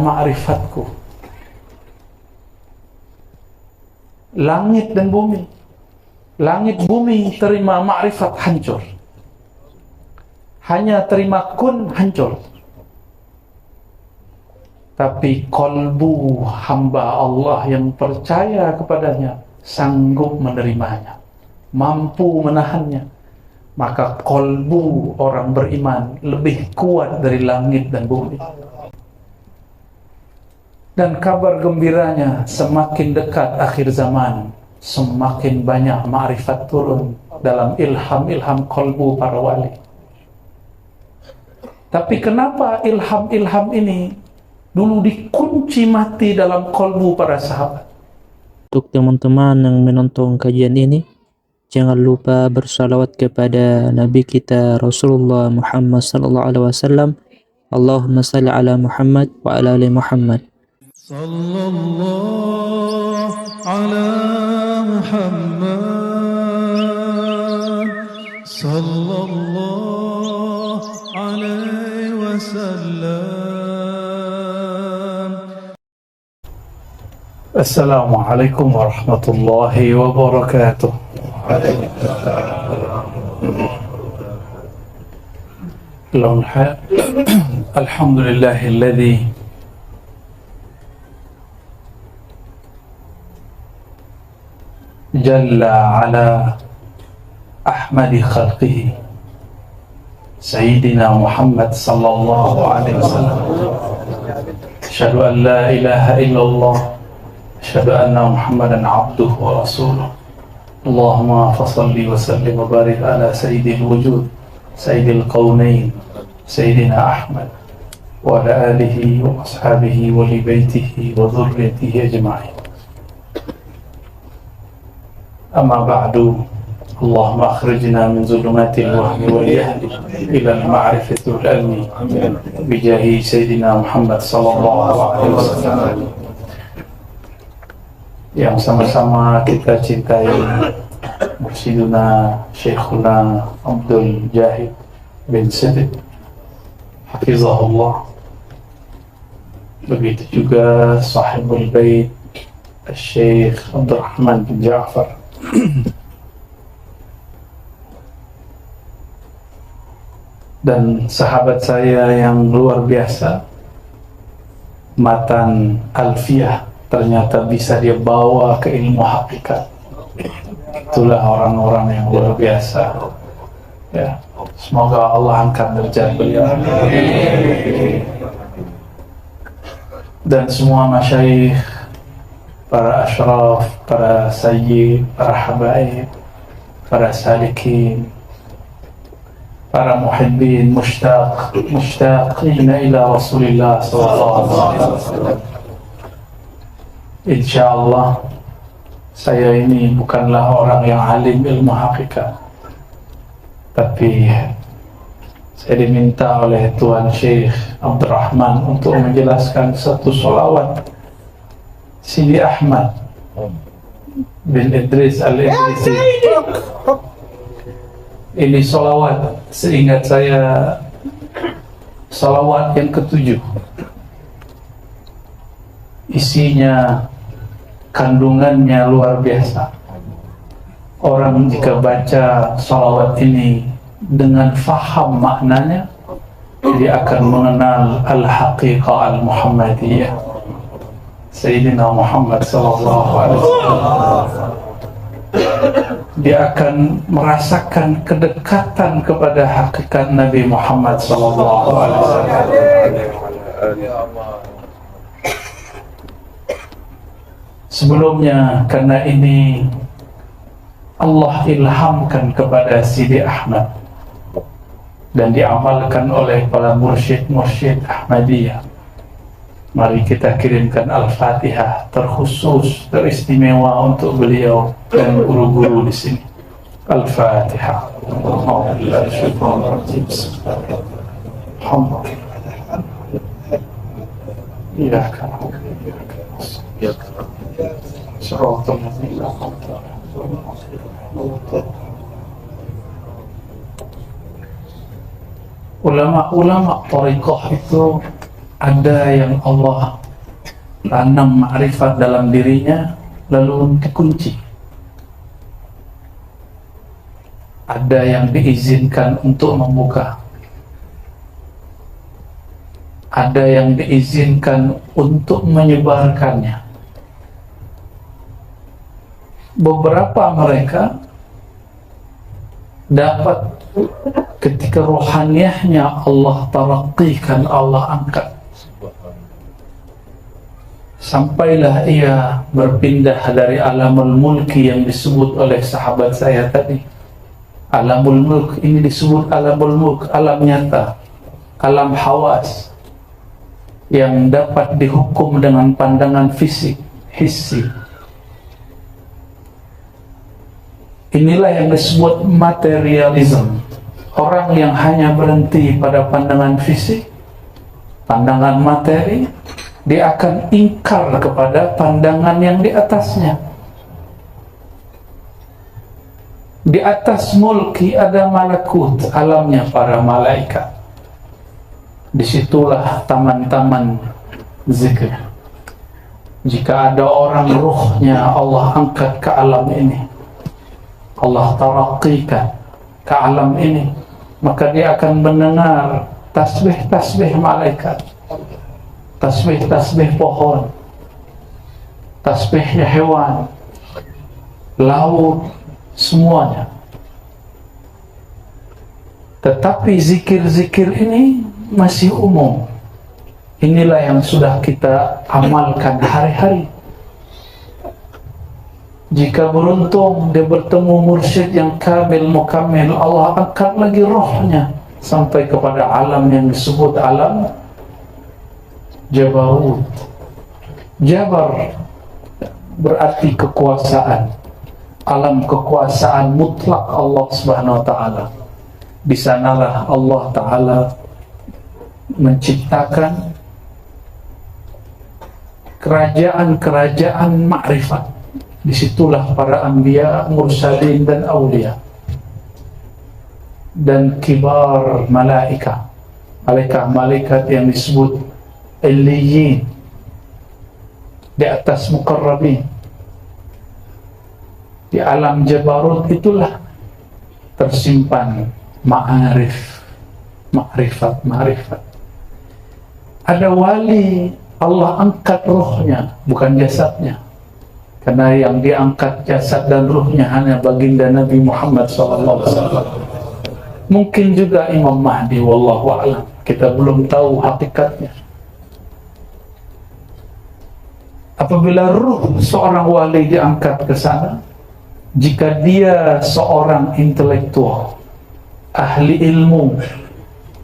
ma'rifatku. Langit dan bumi, langit bumi terima ma'rifat hancur, hanya terima kun hancur. Tapi kolbu hamba Allah yang percaya kepadanya sanggup menerimanya, mampu menahannya. Maka kolbu orang beriman lebih kuat dari langit dan bumi. Dan kabar gembiranya, semakin dekat akhir zaman, semakin banyak ma'rifat turun dalam ilham-ilham kolbu para wali. Tapi kenapa ilham-ilham ini dulu dikunci mati dalam kolbu para sahabat? Untuk teman-teman yang menonton kajian ini, jangan lupa bersalawat kepada Nabi kita Rasulullah Muhammad sallallahu alaihi wasallam. Allahumma salli ala Muhammad wa ala ali Muhammad. Sallallahu ala Muhammad sallallahu alaihi wasallam. Assalamualaikum warahmatullahi wabarakatuh. Alhamdulillahilladzi jalla ala ahmadi khalqihi Sayyidina Muhammad sallallahu alaihi wasallam. Asyhadu an la ilaha illallah, asyhadu anna Muhammadan abduhu wa rasuluh. Allahumma fasalli wa sallim wa barik ala sayyidil wujud, sayyidil qawnain, sayyidina Ahmad wa ala alihi wa ashabihi wa li baitihi wa dhurriyyatihi ajma'in. Amma ba'du, Allahumma akhrijna min zulumatil wahmi wal jahli ila al-ma'rifati wal ilmi bijahi sayyidina Muhammad sallallahu alaihi wasallam. Yang sama-sama kita cintai Mursyiduna Syekhuna Abdul Jahid bin Siddiq hafizahullah. Begitu juga sahibul bait Syekh Abdurrahman bin Ja'far. Dan sahabat saya yang luar biasa, Matan Alfiyah, ternyata bisa dia bawa ke ilmu hakikat. Itulah orang-orang yang luar biasa. Ya, semoga Allah angkat derajat beliau. Dan semua masyayikh, para asyraf, para sayyid, para habaib, para salikin, para muhibbin, mushtaqina ila Rasulillah sallallahu alaihi wasallam. Insyaallah saya ini bukanlah orang yang alim ilmu hakikat, tapi saya diminta oleh Tuan Syekh Abdurrahman untuk menjelaskan satu sholawat Sidi Ahmad bin Idris Al-Idrisi. Ini sholawat, seingat saya, sholawat yang ke-7. Isinya, kandungannya luar biasa. Orang jika baca sholawat ini dengan faham maknanya, dia akan mengenal al-haqiqah al-Muhammadiyah Sayyidina Muhammad sallallahu alaihi wasallam. Dia akan merasakan kedekatan kepada hakikat Nabi Muhammad sallallahu alaihi wasallam. Sebelumnya, karena ini Allah ilhamkan kepada Sidi Ahmad dan diamalkan oleh para mursyid-mursyid Ahmadiyah, mari kita kirimkan Al-Fatihah terkhusus, teristimewa untuk beliau dan guru-guru di sini. Al-Fatihah. Ulama-ulama thariqah itu Ada yang Allah tanam ma'rifat dalam dirinya lalu dikunci. Ada yang diizinkan untuk membuka. Ada yang diizinkan untuk menyebarkannya. Beberapa mereka dapat ketika rohaniyahnya Allah taraqikan, Allah angkat, sampailah ia berpindah dari alamul mulki yang disebut oleh sahabat saya tadi. Alamul mulk ini disebut alamul mulk, alam nyata, alam hawas yang dapat dihukum dengan pandangan fisik, hissi. Inilah yang disebut materialism. Orang yang hanya berhenti pada pandangan fisik, pandangan materi, dia akan ingkar kepada pandangan yang di atasnya. Di atas mulki ada malakut, alamnya para malaikat. Disitulah taman-taman zikir. Jika ada orang ruhnya Allah angkat ke alam ini, Allah taraqikan ke alam ini, maka dia akan mendengar tasbih-tasbih malaikat, tasbih-tasbih pohon, tasbihnya hewan, laut, semuanya. Tetapi zikir-zikir ini masih umum. Inilah yang sudah kita amalkan hari-hari. Jika beruntung dia bertemu mursyid yang kamil, mukamil, Allah angkat lagi rohnya sampai kepada alam yang disebut alam Jabarut. Jabar berarti kekuasaan, alam kekuasaan mutlak Allah Subhanahu wa taala. Di sanalah Allah taala menciptakan kerajaan-kerajaan makrifat. Disitulah para anbiya, mursalin dan aulia dan kibar malaika, malaikat yang disebut illiyin, di atas muqarrabin. Di alam Jabarut itulah tersimpan makrifat. Ada wali Allah angkat rohnya, bukan jasadnya. Karena yang diangkat jasad dan ruhnya hanya baginda Nabi Muhammad SAW. Mungkin juga Imam Mahdi, wallahu a'lam. Kita belum tahu hakikatnya. Apabila ruh seorang wali diangkat ke sana, jika dia seorang intelektual, ahli ilmu,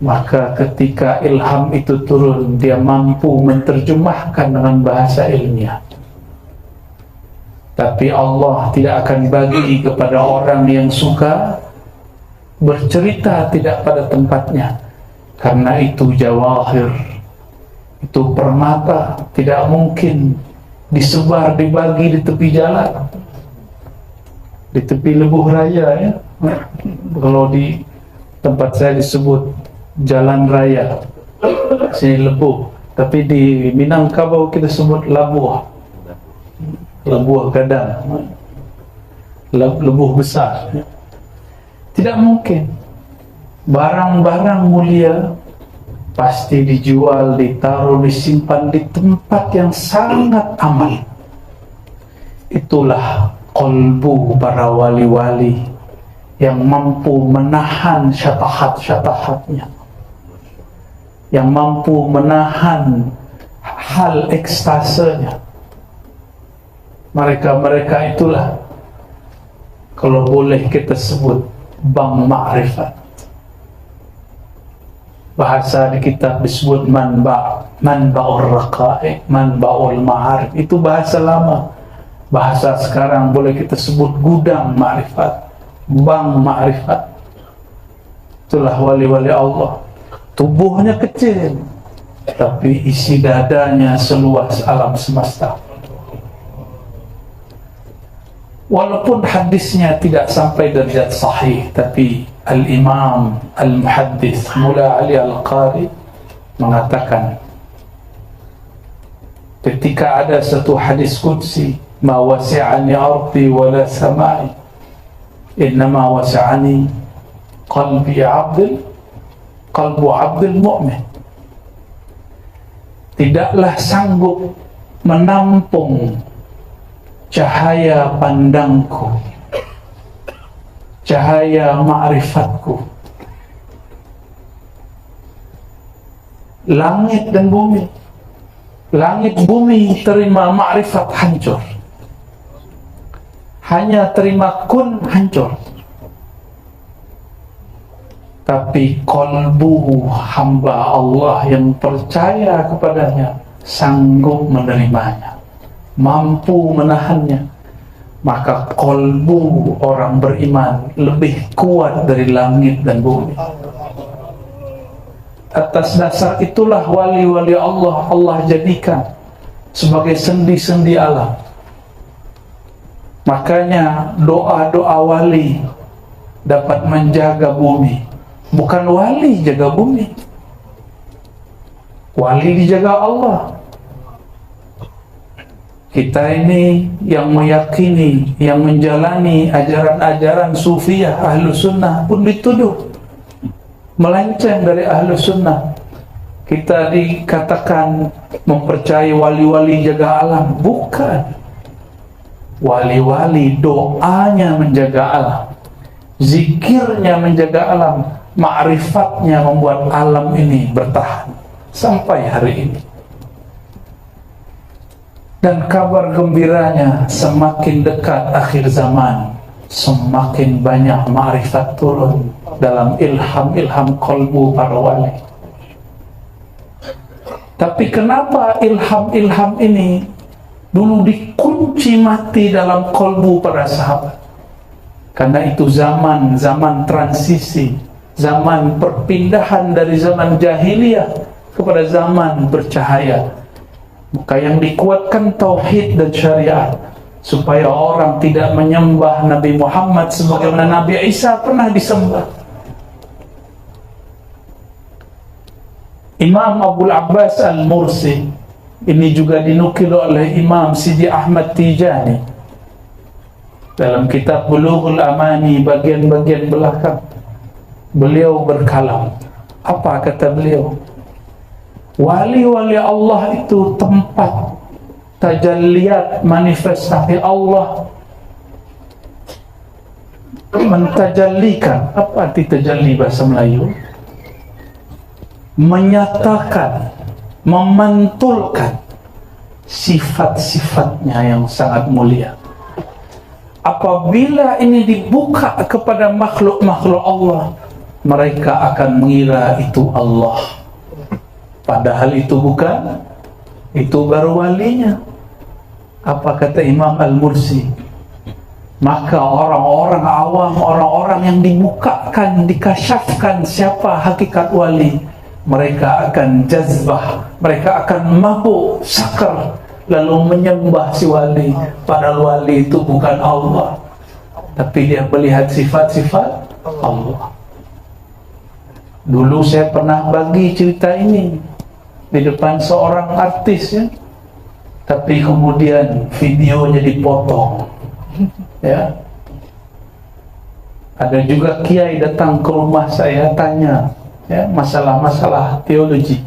maka ketika ilham itu turun, dia mampu menerjemahkan dengan bahasa ilmiah. Tapi Allah tidak akan bagi kepada orang yang suka bercerita tidak pada tempatnya, karena itu jawahir, itu permata, tidak mungkin disebar, dibagi di tepi jalan, di tepi Lebuh Raya ya. Kalau di tempat saya disebut Jalan Raya, sini Lebuh, tapi di Minangkabau kita sebut Labuh. Lebuh Gadang, Lebuh besar. Tidak mungkin. Barang-barang mulia pasti dijual, ditaruh, disimpan di tempat yang sangat aman. Itulah qalbu para wali-wali yang mampu menahan syatahat-syatahatnya, yang mampu menahan hal ekstasenya. Mereka itulah, kalau boleh kita sebut, bank ma'rifat. Bahasa di kitab disebut manba'ur raqa'iq, manba'ul ma'arif. Itu bahasa lama. Bahasa sekarang boleh kita sebut gudang ma'rifat, bank ma'rifat. Itulah wali-wali Allah. Tubuhnya kecil, tapi isi dadanya seluas alam semesta. Walaupun hadisnya tidak sampai derajat sahih, tapi Al-Imam Al-Muhaddis Mula Ali Al-Qari mengatakan ketika ada satu hadis qudsi, ma wasi'ani ardi wala samai, innama wasi'ani qalbu abdil mu'min. Tidaklah sanggup menampung cahaya pandangku, cahaya ma'rifatku, langit dan bumi. Langit bumi terima ma'rifat hancur, hanya terima kun hancur. Tapi kolbu hamba Allah yang percaya kepadanya sanggup menerimanya, mampu menahannya. Maka kolbu orang beriman lebih kuat dari langit dan bumi. Atas dasar itulah wali-wali Allah jadikan sebagai sendi-sendi alam. Makanya doa-doa wali dapat menjaga bumi. Bukan wali jaga bumi, wali dijaga Allah. Kita ini yang meyakini, yang menjalani ajaran-ajaran sufiyah Ahlus Sunnah pun dituduh melenceng dari Ahlus Sunnah. Kita dikatakan mempercayai wali-wali jaga alam. Bukan. Wali-wali doanya menjaga alam, zikirnya menjaga alam, ma'rifatnya membuat alam ini bertahan sampai hari ini. Dan kabar gembiranya, semakin dekat akhir zaman, semakin banyak ma'rifat turun dalam ilham-ilham kolbu para wali. Tapi kenapa ilham-ilham ini dulu dikunci mati dalam kolbu para sahabat? Karena itu zaman transisi, zaman perpindahan dari zaman jahiliyah kepada zaman bercahaya. Maka yang dikuatkan tauhid dan syariat, supaya orang tidak menyembah Nabi Muhammad sebagaimana Nabi Isa pernah disembah. Imam Abul Abbas Al-Mursi, ini juga dinukil oleh Imam Sidi Ahmad Tijani dalam kitab Bulughul Amani bagian-bagian belakang. Beliau berkalam. Apa kata beliau? Wali-wali Allah itu tempat tajalliyat, manifestasi Allah. Mentajallikan. Apa arti tajalli bahasa Melayu? Menyatakan, memantulkan sifat-sifatnya yang sangat mulia. Apabila ini dibuka kepada makhluk-makhluk Allah, mereka akan mengira itu Allah, padahal itu bukan, itu baru walinya. Apa kata Imam Al-Mursi? Maka orang-orang awam, orang-orang yang dibukakan, dikasyafkan siapa hakikat wali, mereka akan jazbah, mereka akan mabuk, sakar, lalu menyembah si wali, padahal wali itu bukan Allah, tapi dia melihat sifat-sifat Allah. Dulu saya pernah bagi cerita ini di depan seorang artis, ya, tapi kemudian videonya dipotong, ya. Ada juga kiai datang ke rumah saya tanya, ya, masalah-masalah teologi.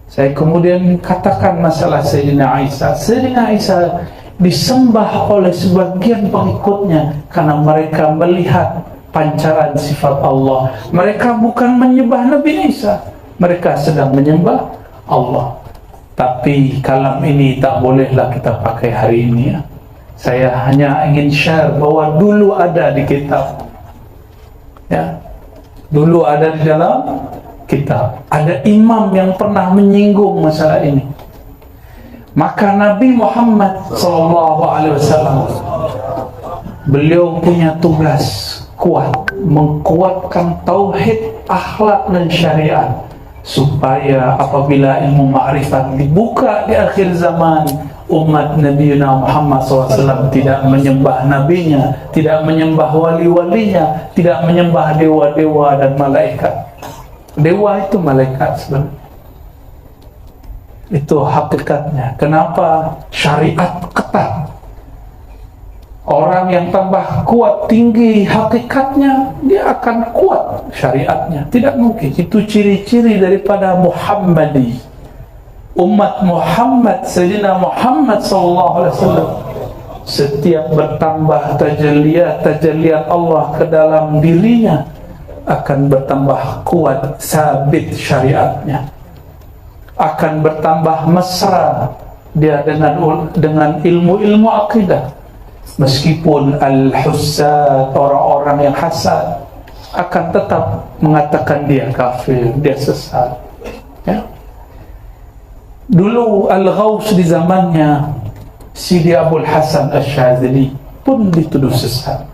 Saya kemudian katakan masalah Sayyidina Isa. Sayyidina Isa disembah oleh sebagian pengikutnya karena mereka melihat pancaran sifat Allah. Mereka bukan menyembah Nabi Isa, mereka sedang menyembah Allah. Tapi kalam ini tak bolehlah kita pakai hari ini, ya. Saya hanya ingin share bahwa dulu ada di kitab, ya. Dulu ada di dalam kitab. Ada imam yang pernah menyinggung masalah ini. Maka Nabi Muhammad SAW, beliau punya tugas kuat, mengkuatkan tauhid, akhlak dan syariat, supaya apabila ilmu ma'rifat dibuka di akhir zaman, umat Nabi Muhammad SAW tidak menyembah nabinya, tidak menyembah wali-walinya, tidak menyembah dewa-dewa dan malaikat. Dewa itu malaikat sebenarnya. Itu hakikatnya. Kenapa syariat ketat? Orang yang tambah kuat, tinggi hakikatnya, dia akan kuat syariatnya. Tidak mungkin. Itu ciri-ciri daripada Muhammadi. Umat Muhammad, Sayyidina Muhammad SAW. Setiap bertambah tajalliat Allah ke dalam dirinya, akan bertambah kuat, sabit syariatnya. Akan bertambah mesra dia dengan ilmu-ilmu akidah. Meskipun al-hussad, orang-orang yang hasad, akan tetap mengatakan dia kafir, dia sesat. Ya. Dulu Al-Ghaus di zamannya Sidi Abdul Hasan Asy-Syadzili pun dituduh sesat.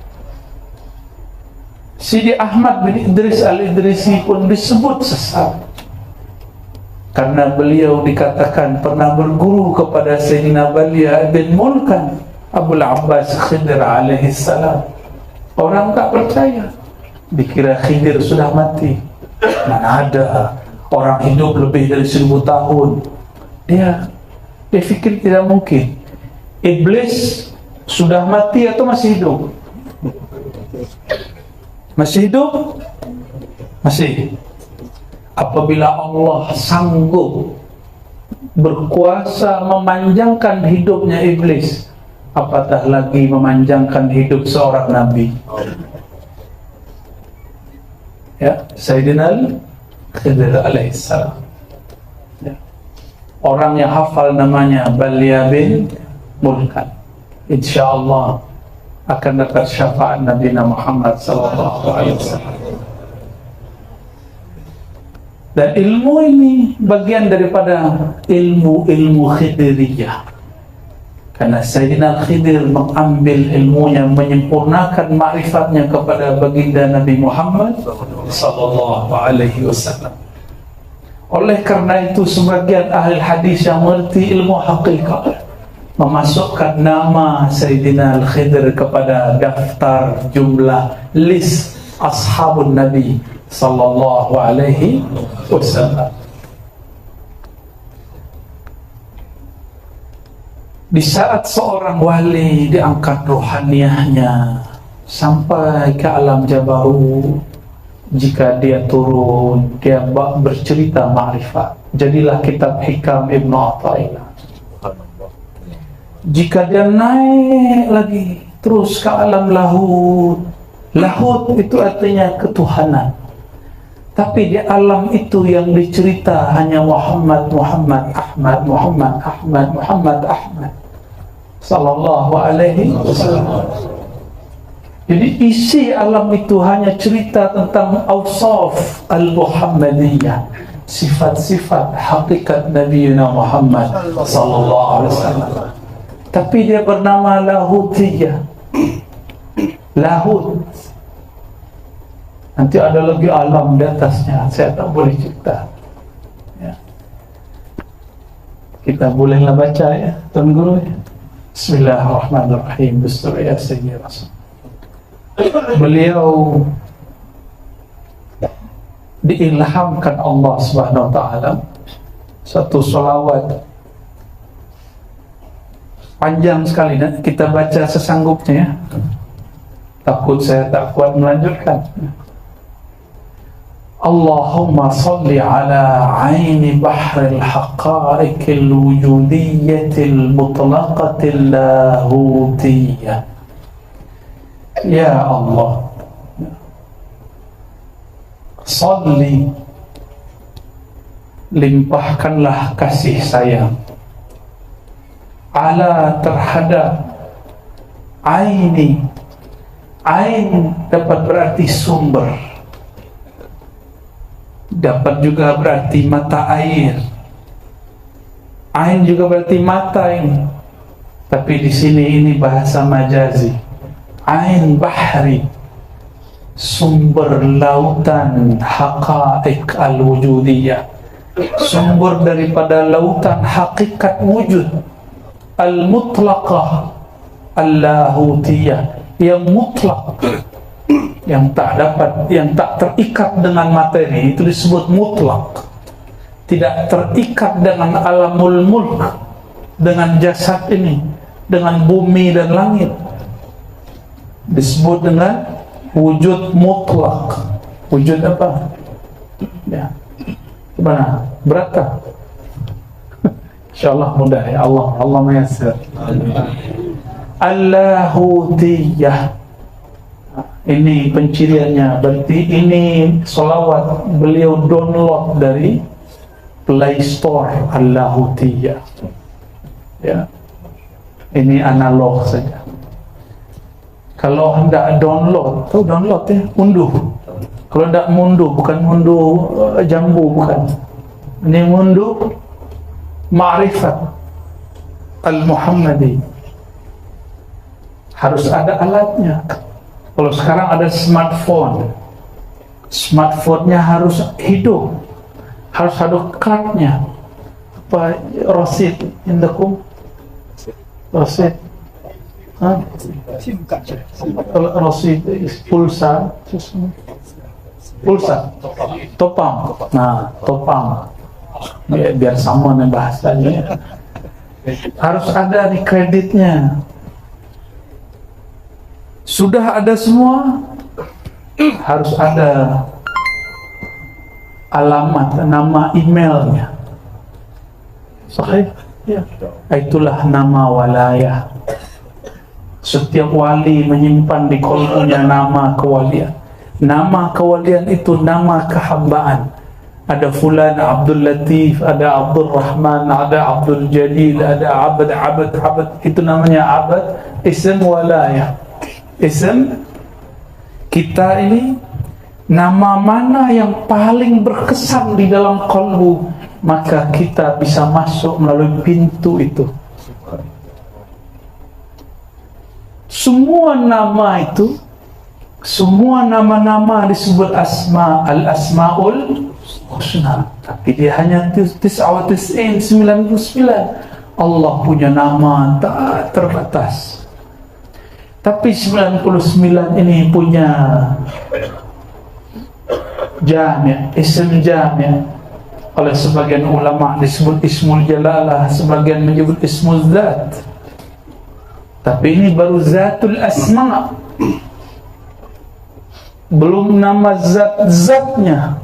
Sidi Ahmad bin Idris Al-Idrisi pun disebut sesat, karena beliau dikatakan pernah berguru kepada Sayyidina Balia bin Mulkan Abul Abbas Khidir alaihi salam. Orang tak percaya, dikira Khidir sudah mati. Mana ada, orang hidup lebih dari 1000 tahun. Dia fikir tidak mungkin. Iblis sudah mati atau masih hidup? Masih hidup? Masih. Apabila Allah sanggup berkuasa memanjangkan hidupnya iblis, apatah lagi memanjangkan hidup seorang nabi. Ya, Sayyidina Khidir alaihissalam. Ya. Orang yang hafal namanya Balia bin Mulkan, insyaallah akan dapat syafaat Nabi Muhammad sallallahu alaihi wasallam. Dan ilmu ini bagian daripada ilmu-ilmu Khidiriyah. Karena Sayyidina Khidir mengambil ilmunya, menyempurnakan ma'rifatnya kepada baginda Nabi Muhammad sallallahu alaihi wasallam. Oleh karena itu sebagian ahli hadis yang mengerti ilmu hakikat memasukkan nama Sayyidina Khidir kepada daftar jumlah list ashabun Nabi sallallahu alaihi wasallam. Di saat seorang wali diangkat rohaniahnya sampai ke alam jabarut, jika dia turun, dia bercerita ma'rifat. Jadilah kitab Hikam Ibn Athaillah. Jika dia naik lagi terus ke alam lahut, lahut itu artinya ketuhanan. Tapi di alam itu yang dicerita hanya Muhammad Ahmad sallallahu alaihi wasallam. Jadi isi alam itu hanya cerita tentang awsaf al-Muhammadiyah, sifat-sifat hakikat Nabi Muhammad sallallahu alaihi wasallam. Tapi dia bernama Lahutiyah. Lahut. Nanti ada lagi alam di atasnya, saya tak boleh cerita. Ya. Kita bolehlah baca ya, Tuan Guru. Bismillahirrahmanirrahim. Bistur ya Sayyid Rasul. Beliau diilhamkan Allah Subhanahu wa taala satu salawat panjang sekali, dan kita baca sesanggupnya ya. Takut saya tak kuat melanjutkan. Allahumma salli ala aini bahril haqa'iqil wujudiyatil mutlaqatil lahutiyah. Ya Allah, salli, limpahkanlah kasih sayang ala terhadap aini. Ain dapat berarti sumber, dapat juga berarti mata air. Ain juga berarti mata ini, tapi di sini ini bahasa majazi. Ain bahri, sumber lautan haqa'iq al-wujudiyah, sumber daripada lautan hakikat wujud al-mutlaqah al-lahutiyah, yang mutlak, yang tak dapat, yang tak terikat dengan materi, itu disebut mutlak. tidak terikat dengan alamul mulk, dengan jasad ini, dengan bumi dan langit. Disebut dengan wujud mutlak. Wujud apa? Ya. Gimana? Beratkah? InsyaAllah mudah ya Allah. Allah mayassir. Allahutiyah. Ini penciriannya. Berarti ini solawat beliau download dari Play Store. Allahutiyah. Ya. Ini analog saja. Kalau hendak download, tahu download ya, unduh. Kalau hendak munduh, bukan munduh jambu, bukan. Ini munduh ma'rifat al-Muhammadi. Harus ada alatnya. Kalau sekarang ada smartphone, smartphone-nya harus hidup, harus ada card-nya. Apa rosid indakum? Rosid, rosid, pulsa, pulsa, topam. Nah, topam. Biar sama nih bahasanya. Harus ada di kreditnya. Sudah ada semua, harus ada alamat, nama emailnya. Sahih? Ya. Itulah nama walayah. Setiap wali menyimpan di kolbunya nama kewalian. Nama kewalian itu nama kehambaan. Ada fulan Abdul Latif, ada Abdul Rahman, ada Abdul Jalil, ada abad. Itu namanya abad. Ism walayah. Ism kita ini, nama mana yang paling berkesan di dalam kalbu, maka kita bisa masuk melalui pintu itu. Semua nama itu, semua nama-nama disebut asma, al-asmaul husna. Tapi dia hanya 99. Allah punya nama tak terbatas. Tapi 99 ini punya jami', ism jami'. Oleh sebagian ulama disebut ismul jalalah, sebagian menyebut ismul zat. Tapi ini baru zatul asma'. Belum nama zat-zatnya.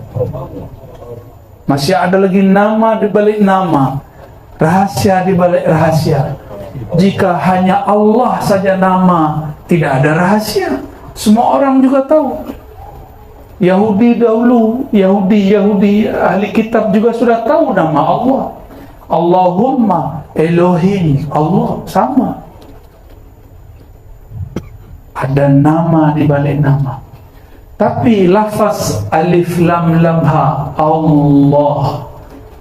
Masih ada lagi nama di balik nama, rahasia di balik rahasia. Jika hanya Allah saja nama, tidak ada rahasia. Semua orang juga tahu. Yahudi dahulu, Yahudi ahli kitab juga sudah tahu nama Allah. Allahumma, Elohim, Allah sama. Ada nama di balik nama. Tapi lafaz alif lam lam ha, Allah,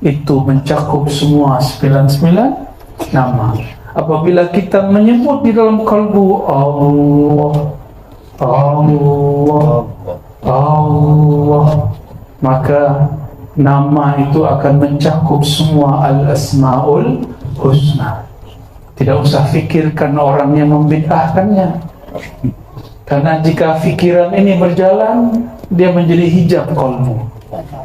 itu mencakup semua 99 nama. Apabila kita menyebut di dalam kalbu Allah, Allah, Allah, maka nama itu akan mencakup semua al-asmaul husna. Tidak usah fikirkan orang yang membid'ahkannya. Karena jika fikiran ini berjalan, dia menjadi hijab kalbu.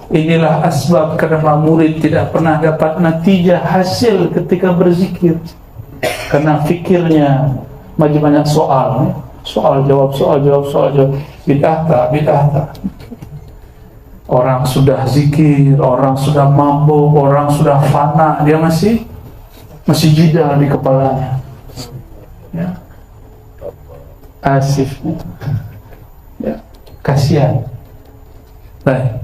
Inilah asbab kenapa murid tidak pernah dapat natijah hasil ketika berzikir. Karena fikirnya banyak soal, soal jawab, bid'ah tak. Orang sudah zikir, orang sudah mabuk, orang sudah fana, dia masih jidal di kepalanya. Ya. Asif. Ya. Kasihan. Baik.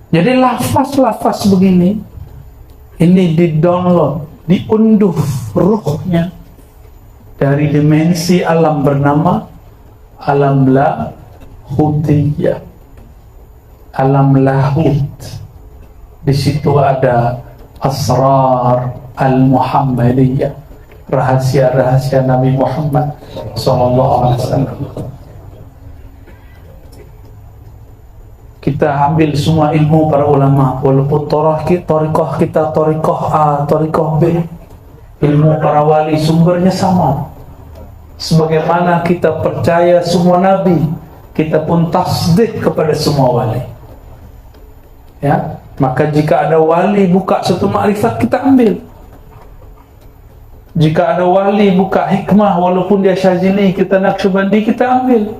Jadi lafaz-lafaz begini, ini di-download, diunduh ruhnya dari dimensi alam bernama alam lahutiyah, alam lahut. Di situ ada asrar al-Muhammadiyah, rahasia-rahasia Nabi Muhammad SAW. Kita ambil semua ilmu para ulama, walaupun thariqah kita thariqah A, thariqah B, ilmu para wali sumbernya sama. Sebagaimana kita percaya semua nabi, kita pun tasdik kepada semua wali. Ya, maka jika ada wali buka satu makrifat, kita ambil. Jika ada wali buka hikmah walaupun dia Syazili, kita Naqsyabandi, kita ambil.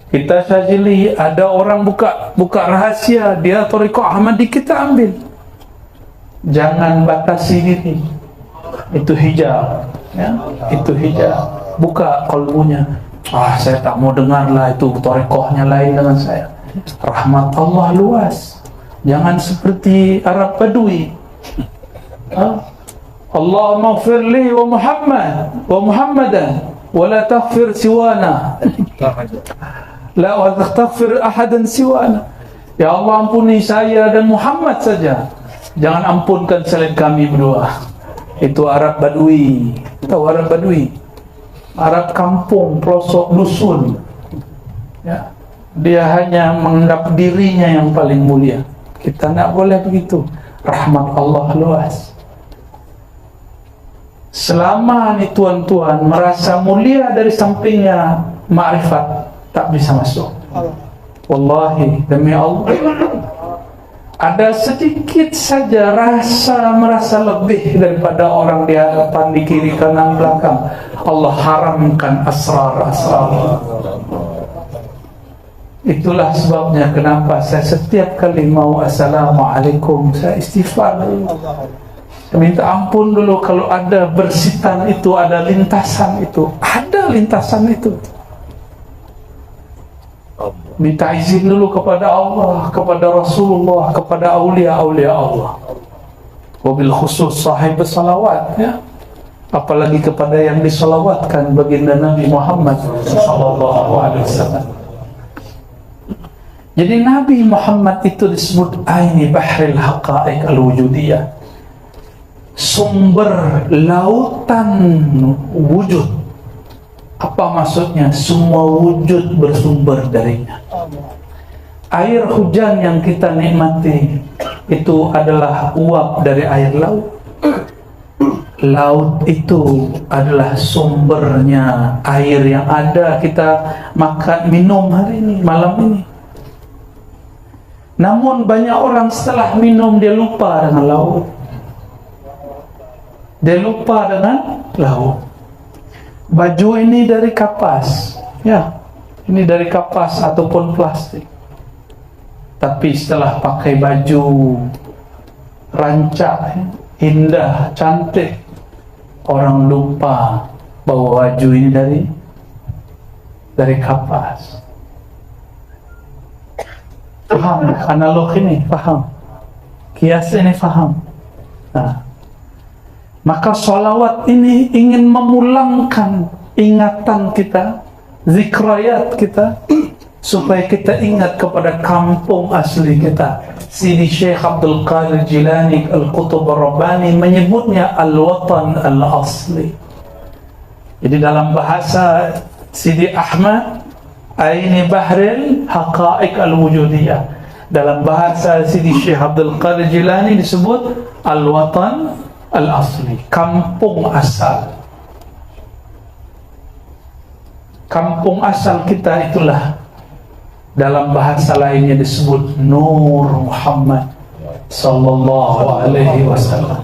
Kita Syazili, ada orang buka rahasia, dia Thariqah Ahmadi, kita ambil. Jangan batasi diri. Itu hijab, ya, itu hijab. Buka qalbunya. Saya tak mau dengar lah, itu thariqahnya lain dengan saya. Rahmat Allah luas. Jangan seperti Arab Badui. Allahumma ighfir li wa Muhammad wa Muhammadan wa la taghfir siwana. La wa taghfir ahadan siwana. Ya Allah, ampuni saya dan Muhammad saja. Jangan ampunkan selain kami berdua. Itu Arab Badui. Tahu Arab Badui? Arab kampung, pelosok dusun. Ya. Dia hanya menganggap dirinya yang paling mulia. Kita tidak boleh begitu. Rahmat Allah luas. Selama ni tuan-tuan merasa mulia dari sampingnya ma'rifat, tak bisa masuk. Wallahi, demi Allah, ada sedikit saja merasa lebih daripada orang di hadapan, di kiri, kanan, belakang, Allah haramkan asrar-asrar. Itulah sebabnya kenapa saya setiap kali mau assalamualaikum, saya istighfar dulu. Saya minta ampun dulu kalau ada bersitan itu, ada lintasan itu. Ada lintasan itu. Minta izin dulu kepada Allah, kepada Rasulullah, kepada awliya-awliya Allah. Wabil khusus sahib salawat, ya. Apalagi kepada yang disalawatkan baginda Nabi Muhammad sallallahu alaihi wasallam. Jadi Nabi Muhammad itu disebut aini bahril haqa'iq al-wujudiyah, sumber lautan wujud. Apa maksudnya? Semua wujud bersumber darinya. Air hujan yang kita nikmati itu adalah uap dari air laut. Laut itu adalah sumbernya air yang ada kita makan, minum hari ini, malam ini. Namun banyak orang setelah minum dia lupa dengan laut. Dia lupa dengan laut. Baju ini dari kapas, ya, ini dari kapas ataupun plastik. Tapi setelah pakai baju rancak, indah, cantik, orang lupa bahwa baju ini dari kapas. Faham analog ini? Faham? Kias ini faham? Nah, maka sholawat ini ingin memulangkan ingatan kita, zikrayat kita, supaya kita ingat kepada kampung asli kita. Sidi Syekh Abdul Qadir Jilani Al-Qutub Ar-Rabbani menyebutnya Al-Watan Al-Asli. Jadi dalam bahasa Sidi Ahmad, aini bahril haqa'iq al-wujudiyah. Dalam bahasa Sidi Syekh Abdul Qadir Jilani disebut Al-Watan Al-Asli, kampung asal. Kampung asal kita itulah dalam bahasa lainnya disebut Nur Muhammad sallallahu alaihi wasallam.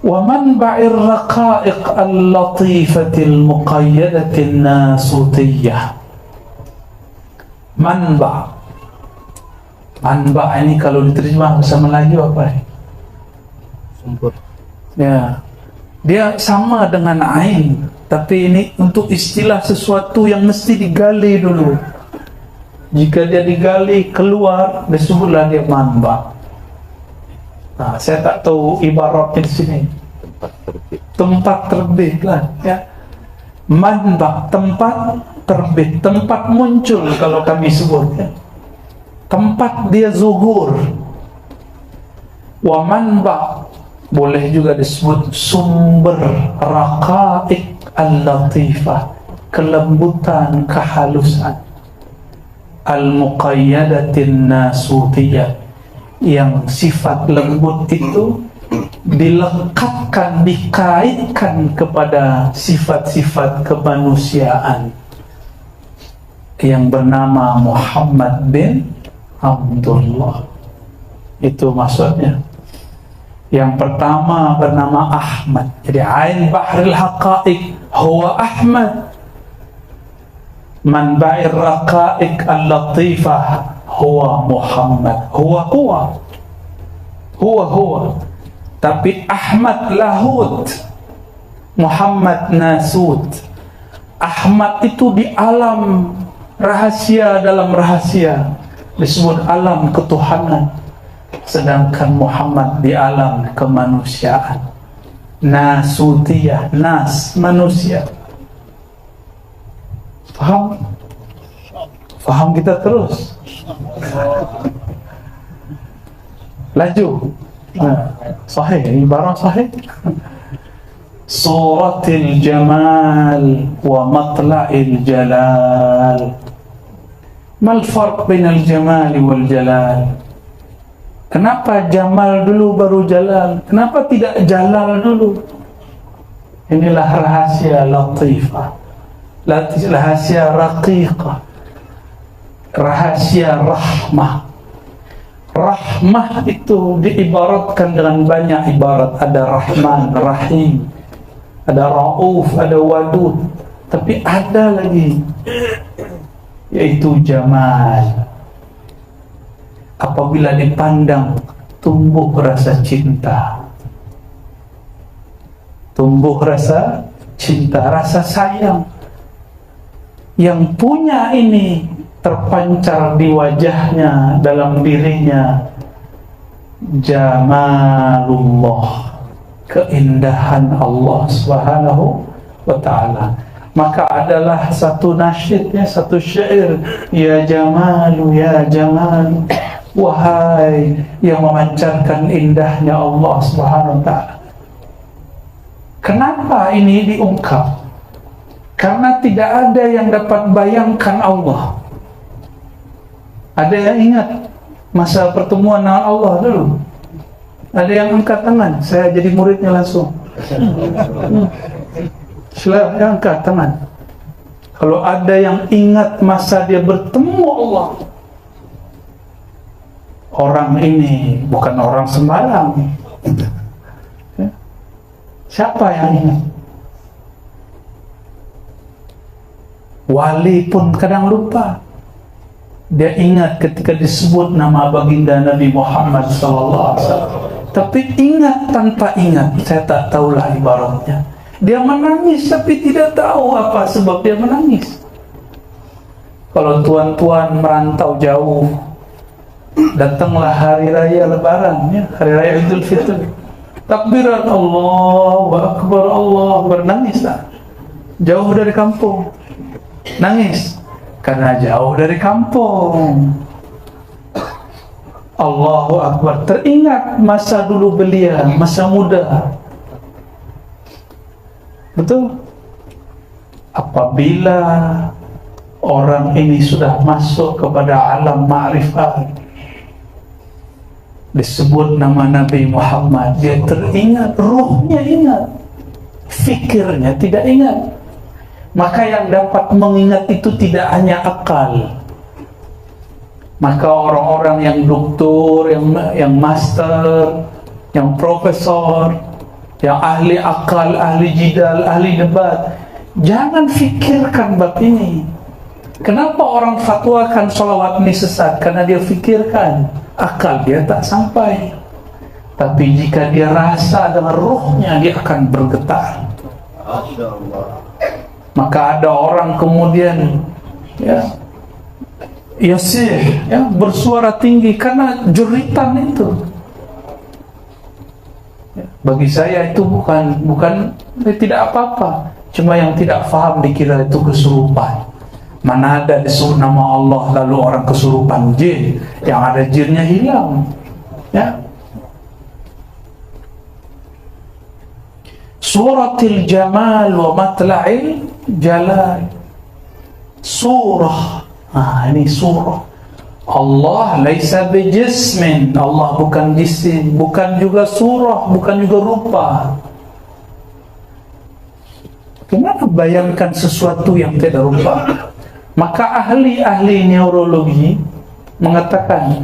Wa manba'ir raqa'iq al-latifatil muqayyadatin nasutiyah. Manba' ini kalau diterjemah bahasa Melayu apa? Sumber. Ya, dia sama dengan ain, tapi ini untuk istilah sesuatu yang mesti digali dulu. Jika dia digali keluar, disebutlah dia manba'. Nah, saya tak tahu ibaratnya di sini. Tempat terbit lah, ya. Manba', tempat terbit, tempat muncul kalau kami sebut, ya. Tempat dia zuhur. Wa manba' boleh juga disebut sumber raqa'iq al-latifah, kelembutan, kehalusan, al-muqayyadatin nasutiyah, yang sifat lembut itu dilekatkan, dikaitkan kepada sifat-sifat kemanusiaan yang bernama Muhammad bin Abdullah. Itu maksudnya. Yang pertama bernama Ahmad. Jadi Ain Bahril Haqaiq huwa Ahmad. Manba'ir Raqaiq Al-Latifah huwa Muhammad. Huwa. Tapi Ahmad lahut, Muhammad nasut. Ahmad itu di alam rahasia, dalam rahasia disebut alam ketuhanan, sedangkan Muhammad di alam kemanusiaan, nasutiyah, nas manusia. Faham kita terus? Laju. Sahih, ibarat sahih. Suratil jamal wa matla'il jalal. Mal farq bainal jamal wal jalal? Kenapa jamal dulu baru jalal? Kenapa tidak jalal dulu? Inilah rahasia latifah, rahasia raqiqah, rahasia rahmah. Rahmah itu diibaratkan dengan banyak ibarat. Ada Rahman, Rahim, ada Rauf, ada Wadud. Tapi ada lagi, yaitu Jamal. Apabila dipandang, tumbuh rasa cinta. Tumbuh rasa cinta, rasa sayang. Yang punya ini terpancar di wajahnya, dalam dirinya, jamalullah, keindahan Allah Subhanahu wa ta'ala. Maka adalah satu nasyidnya, satu syair, ya jamalu, ya jamalu, wahai yang memancarkan indahnya Allah Subhanahu wa ta'ala. Kenapa ini diungkap? Karena tidak ada yang dapat bayangkan Allah. Ada yang ingat masa pertemuan dengan Allah dulu? Ada yang angkat tangan? Saya jadi muridnya langsung. Silahkan angkat tangan. Kalau ada yang ingat masa dia bertemu Allah. Orang ini bukan orang sembarang. Siapa yang ingat? Wali pun kadang lupa. Dia ingat ketika disebut nama baginda Nabi Muhammad SAW. Tapi ingat tanpa ingat, saya tak tahulah ibaratnya. Dia menangis tapi tidak tahu apa sebab dia menangis. Kalau tuan-tuan merantau jauh, datanglah hari raya Lebaran, ya, hari raya Idul Fitri. Takbiran Allahu Akbar, Allahu Akbar, nangis tak? Jauh dari kampung, nangis. Karena jauh dari kampung. Allahu Akbar. Teringat masa dulu belia, masa muda. Betul? Apabila orang ini sudah masuk kepada alam ma'rifat, disebut nama Nabi Muhammad, dia teringat, ruhnya ingat, fikirnya tidak ingat. Maka yang dapat mengingat itu tidak hanya akal. Maka orang-orang yang doktor, yang master, yang profesor, yang ahli akal, ahli jidal, ahli debat, jangan fikirkan bab ini. Kenapa orang fatwakan sholawat ini sesat? Karena dia fikirkan, akal dia tak sampai. Tapi jika dia rasa dengan ruhnya, dia akan bergetar. Maka ada orang kemudian yasih, bersuara tinggi karena jeritan itu. Bagi saya itu bukan tidak apa-apa, cuma yang tidak faham dikira itu kesurupan. Mana ada disebut nama Allah lalu orang kesurupan jin, yang ada jinnya hilang, ya. Suratil jamal wa matla'il jalal. Surah. Ini surah. Allah laisa bijismin. Allah bukan jisim, bukan juga surah, bukan juga rupa. Gimana bayangkan sesuatu yang tidak rupa? Maka ahli-ahli neurologi mengatakan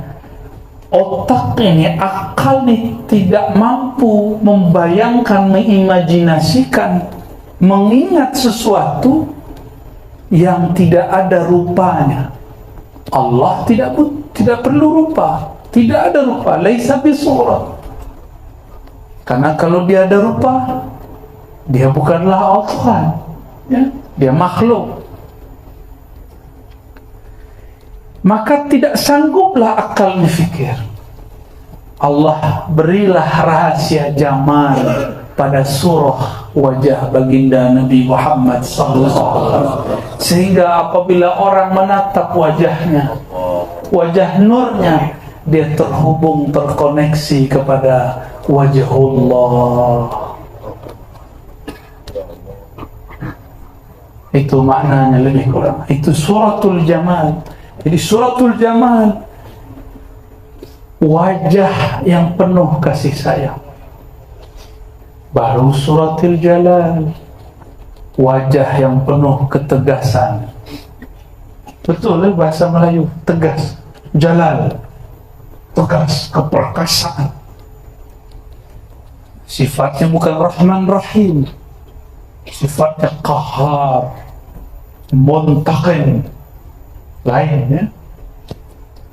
otak ini, akal ini tidak mampu membayangkan, mengimajinasikan, mengingat sesuatu yang tidak ada rupanya. Allah tidak perlu rupa, tidak ada rupa, laisa bisurat. Karena kalau dia ada rupa, dia bukanlah Allah, ya, dia makhluk. Maka tidak sangguplah akal berfikir. Allah berilah rahasia jamal pada surah wajah baginda Nabi Muhammad SAW, sehingga apabila orang menatap wajahnya, wajah nurnya, dia terhubung, terkoneksi kepada wajhullah. Itu maknanya lebih kurang. Itu suratul jamal. Jadi suratul jamal, wajah yang penuh kasih sayang. Baru suratul jalal, wajah yang penuh ketegasan. Betul lah bahasa Melayu, tegas. Jalal, tegas, keperkasaan. Sifatnya bukan Rahman Rahim, sifatnya qahar, muntaqim, lain, ya.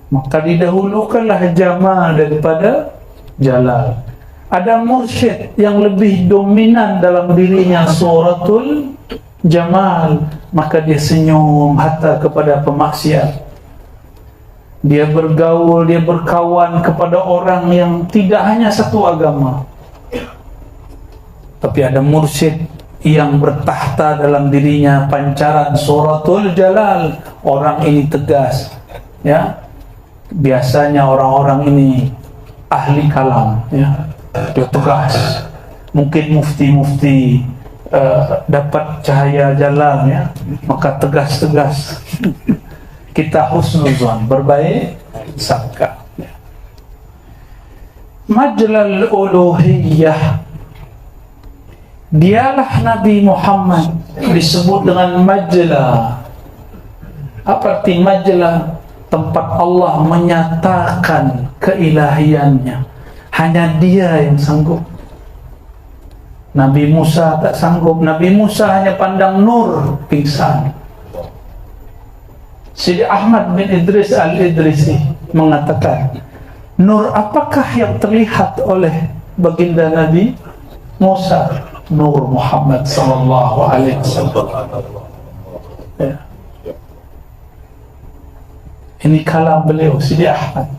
Maka didahulukanlah jamal daripada jalal. Ada mursyid yang lebih dominan dalam dirinya suratul jamal, maka dia senyum hatta kepada pemaksiat. Dia bergaul, dia berkawan kepada orang yang tidak hanya satu agama. Tapi ada mursyid yang bertahta dalam dirinya pancaran suratul jalal. Orang ini tegas, ya. Biasanya orang-orang ini ahli kalam, ya. Dia tegas. Mungkin mufti-mufti dapat cahaya jalal, ya, maka tegas-tegas. Kita husnuzan, berbaik sangka. Majlal uluhiyah, dialah Nabi Muhammad disebut dengan majla. Apa arti majla? Tempat Allah menyatakan keilahiannya. Hanya dia yang sanggup. Nabi Musa tak sanggup. Nabi Musa hanya pandang nur, pingsan. Sidi Ahmad bin Idris al-Idrisi mengatakan, nur apakah yang terlihat oleh baginda Nabi Musa? Nur Muhammad sallallahu alaihi wasallam. Ya. Ini kalam beliau, Sidi Ahmad.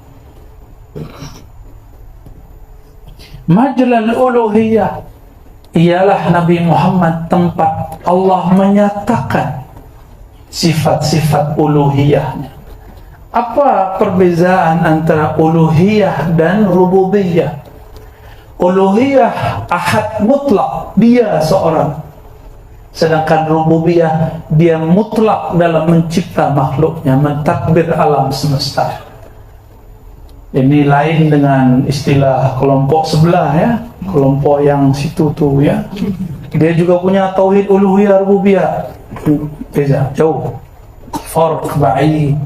Majlal uluhiyah, ialah Nabi Muhammad tempat Allah menyatakan sifat-sifat uluhiyahnya. Apa perbezaan antara uluhiyah dan rububiyah? Uluhiyah ahad mutlak, dia seorang. Sedangkan rububiyah, dia mutlak dalam mencipta makhluknya, mentadbir alam semesta. Ini lain dengan istilah kelompok sebelah, ya, kelompok yang situ tuh, ya. Dia juga punya tauhid uluhiyah rububiyah. Beza, jauh. Farq ba'id.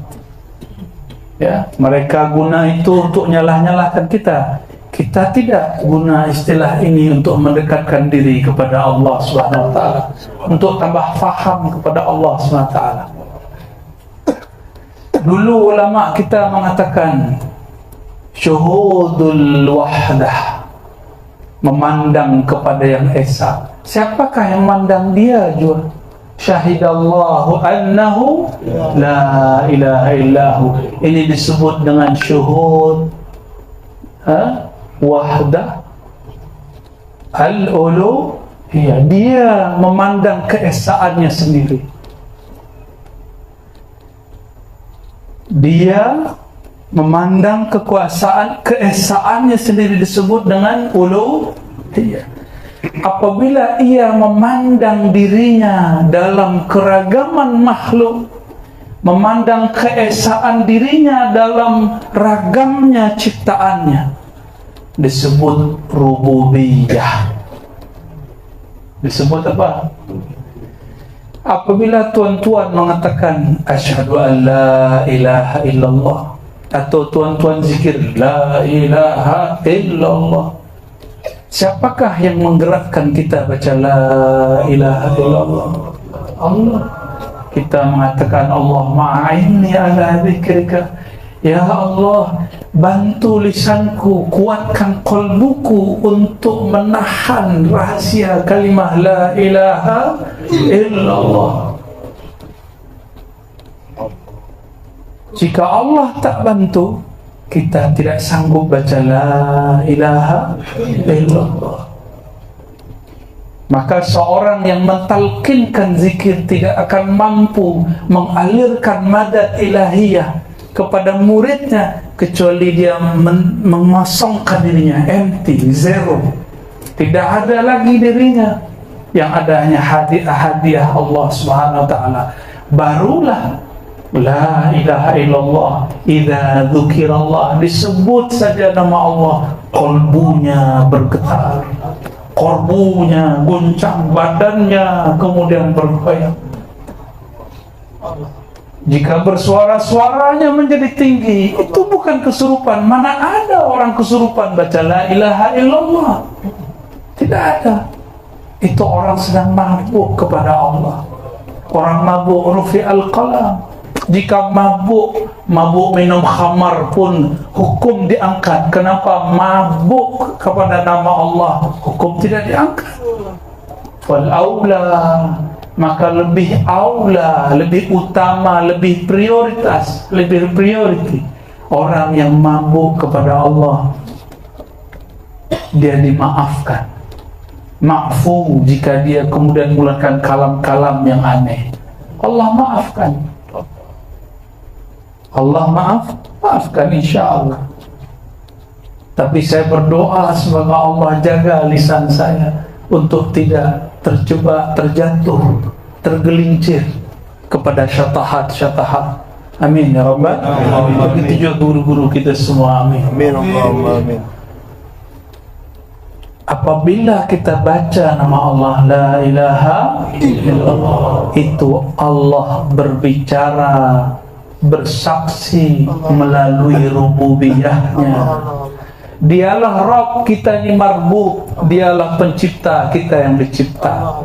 Ya, mereka guna itu untuk nyalah-nyalahkan kita. Kita tidak guna istilah ini untuk mendekatkan diri kepada Allah Subhanahu wa taala, untuk tambah faham kepada Allah Subhanahu wa taala. Dulu ulama kita mengatakan syuhudul wahdah, memandang kepada yang esa. Siapakah yang memandang dia juga? Syahidallahu annahu la ilaha illahu. Ini disebut dengan syuhud wahdah al-uluhiyah. Dia memandang keesaannya sendiri. Dia memandang kekuasaan, keesaannya sendiri disebut dengan uluhiyah. Apabila ia memandang dirinya dalam keragaman makhluk, memandang keesaan dirinya dalam ragamnya ciptaannya, disebut rububiyah. Disebut apa? Apabila tuan-tuan mengatakan asyhadu an la ilaha illallah, Atau tuan-tuan zikir la ilaha illallah. Siapakah yang menggerakkan kita baca la ilaha illallah? Allah. Kita mengatakan Allah ma'inni ala dzikrika. Ya Allah, bantu lisanku, kuatkan qalbuku untuk menahan rahasia kalimah la ilaha illallah. Jika Allah tak bantu, kita tidak sanggup baca la ilaha illallah. Maka seorang yang mentalkinkan zikir tidak akan mampu mengalirkan madad ilahiyah kepada muridnya kecuali dia mengosongkan dirinya, empty, zero. Tidak ada lagi dirinya, yang ada hanya hadiah Allah Subhanahu wa taala. Barulah la ilaha illallah, idza dzukirallah, disebut saja nama Allah, qalbunya bergetar, qalbunya guncang, badannya kemudian bergoyang. Jika bersuara-suaranya menjadi tinggi, itu bukan kesurupan. Mana ada orang kesurupan baca la ilaha illallah? Tidak ada. Itu orang sedang mabuk kepada Allah. Orang mabuk rufi'al qalam. Jika mabuk minum khamar pun hukum diangkat. Kenapa mabuk kepada nama Allah hukum tidak diangkat? Wal aula, maka lebih aula, lebih utama, lebih prioritas, lebih priority orang yang mabuk kepada Allah, dia dimaafkan. Ma'fu jika dia kemudian menggunakan kalam-kalam yang aneh, Allah maafkan. Allah maafkan insya-Allah. Tapi saya berdoa semoga Allah jaga lisan saya untuk tidak terjebak, terjatuh, tergelincir kepada syatahat-syatahat. Amin ya Rabbal alamin. Begitu juga guru-guru kita semua. Amin. Amin Allahumma amin. Apabila kita baca nama Allah la ilaha illallah, itu Allah berbicara, bersaksi melalui rububiyahnya. Dialah Rabb, kita ini marbub. Dialah pencipta, kita yang dicipta.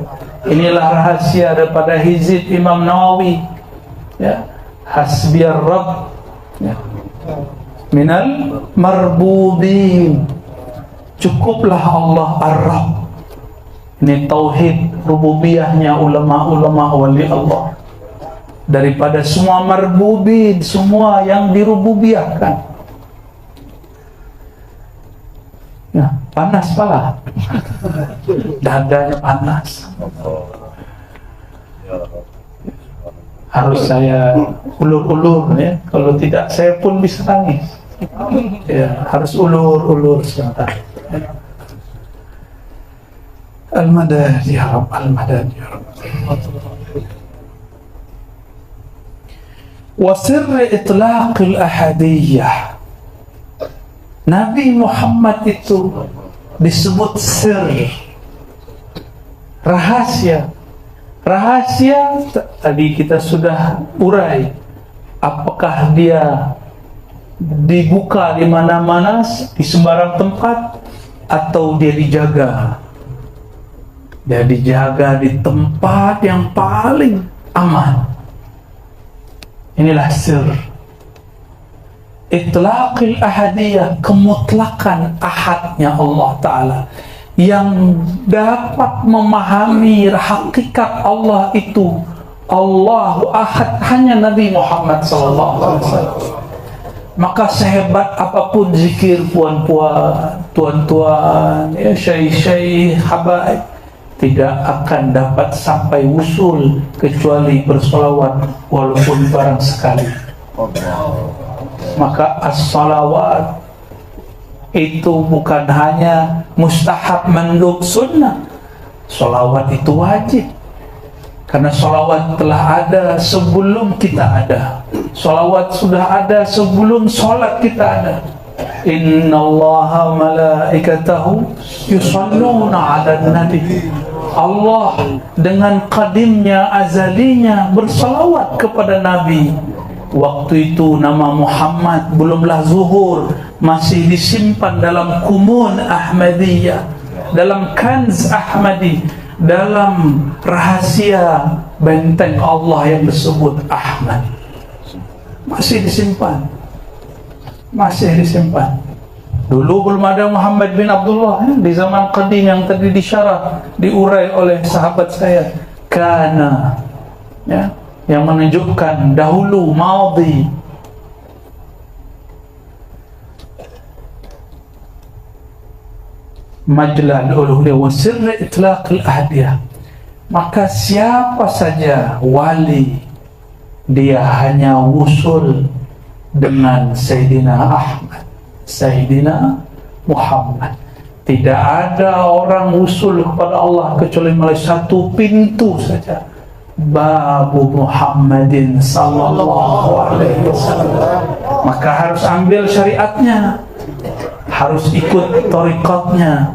Inilah rahasia daripada hizib Imam Nawawi, ya, hasbiyar Rabb, ya, minal marbubin. Cukuplah Allah ar-Rabb. Ini tauhid rububiyahnya ulama-ulama wali Allah. Daripada semua marbubin, semua yang dirububiyahkan. Ya, panas pala. Dadanya panas. Harus saya ulur-ulur ya. Kalau tidak saya pun bisa nangis. Ya, harus ulur-ulur sebentar. Al-madad ya Rabb, al-madad ya Rabb. Wa sirri itlaqil ahadiyah. Nabi Muhammad itu disebut sir, rahasia. Rahasia tadi kita sudah urai. Apakah dia dibuka di mana-mana, di sembarang tempat, atau dia dijaga? Dia dijaga di tempat yang paling aman. Inilah sir. Itlaqil ahadiyah, kemutlakan ahadnya Allah Ta'ala, yang dapat memahami hakikat Allah itu Allahu Ahad hanya Nabi Muhammad SAW. Maka sehebat apapun zikir puan-puan, tuan-tuan, ya, syekh-syekh, habaib, tidak akan dapat sampai usul kecuali bersolawat walaupun barang sekali. Maka as-salawat itu bukan hanya mustahab, mandub, sunnah. Salawat itu wajib, karena salawat telah ada sebelum kita ada. Salawat sudah ada sebelum salat kita ada. Innallaha malaikatahu yusalluna 'alan nabi. Allah dengan qadimnya, azalinya bersalawat kepada Nabi. Waktu itu nama Muhammad belumlah zuhur, masih disimpan dalam kumun Ahmadiyah, dalam kanz Ahmadi, dalam rahasia benteng Allah yang disebut Ahmad. Masih disimpan. Dulu belum ada Muhammad bin Abdullah di zaman qadim yang tadi disyarah, diurai oleh sahabat saya. Kana, ya, yang menunjukkan dahulu madhi. Majlal uluhiyah wa sirr itlaq al-ahdiyah. Maka siapa saja wali, dia hanya wusul dengan Sayyidina Ahmad, Sayyidina Muhammad. Tidak ada orang wusul kepada Allah kecuali melalui satu pintu saja, babu Muhammadin sallallahu alaihi wasallam. Maka harus ambil syariatnya, harus ikut tariqatnya,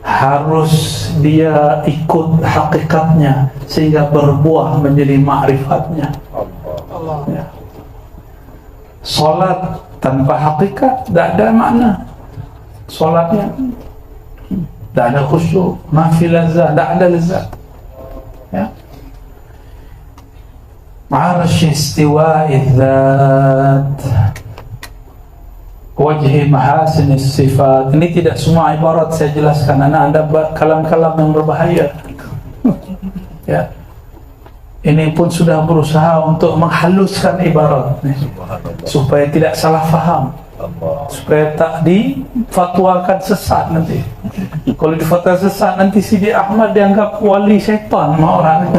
harus dia ikut hakikatnya sehingga berbuah menjadi ma'rifatnya. Ya. Salat tanpa hakikat tidak ada makna. Salatnya tidak ada khusyuk, mafi lazat, tidak ada lezat. Ya. Arsy istiwa'i dzat, wajhi mahasin sifat. Ini tidak semua ibarat saya jelaskan, karena ada kalam-kalam yang berbahaya. Ya. Ini pun sudah berusaha untuk menghaluskan ibarat supaya tidak salah faham, supaya tak difatwakan sesat nanti. Kalau difatwakan sesat nanti Sidi Ahmad dianggap wali syaitan sama orang.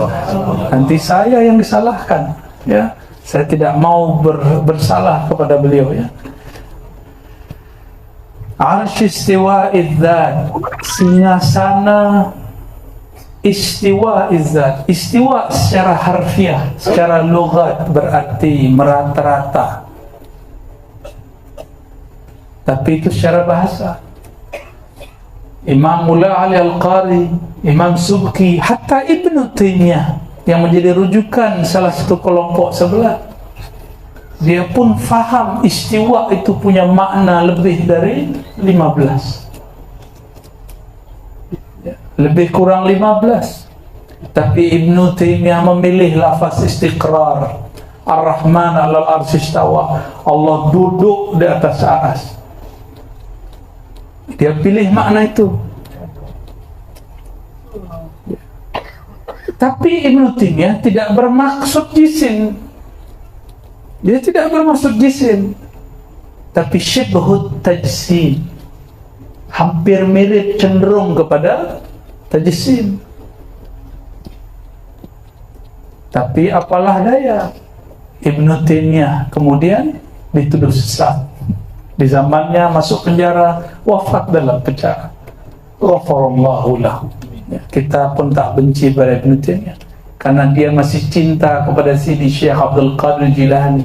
Nanti saya yang disalahkan. Ya, saya tidak mau bersalah kepada beliau. Ya. Arsy istiwa'i dzat, singgasana istiwa izzat. Istiwa secara harfiah, secara lughat berarti merata-rata, tapi itu secara bahasa. Imam Mula Ali Al-Qari, Imam Subki, hatta Ibnu Taimiyah yang menjadi rujukan salah satu kelompok sebelah, dia pun faham istiwa itu punya makna lebih dari 15, lebih kurang 15. Tapi Ibnu Taimiyah memilih lafaz istiqrar. Ar-Rahman 'alal arsy istawa. Allah duduk di atas aras. Dia pilih makna itu. Tapi Ibnu Taimiyah tidak bermaksud jisim. Dia tidak bermaksud jisim. Tapi syibhut tajsim. Hampir mirip, cenderung kepada tajsim. Tapi apalah daya, Ibnu Taimiyah kemudian dituduh sesat. Di zamannya masuk penjara, wafat dalam penjara. Ghafarallahu lahu. Kita pun tak benci pada Ibnu Taimiyah karena dia masih cinta kepada Sidi Syekh Abdul Qadir Jilani.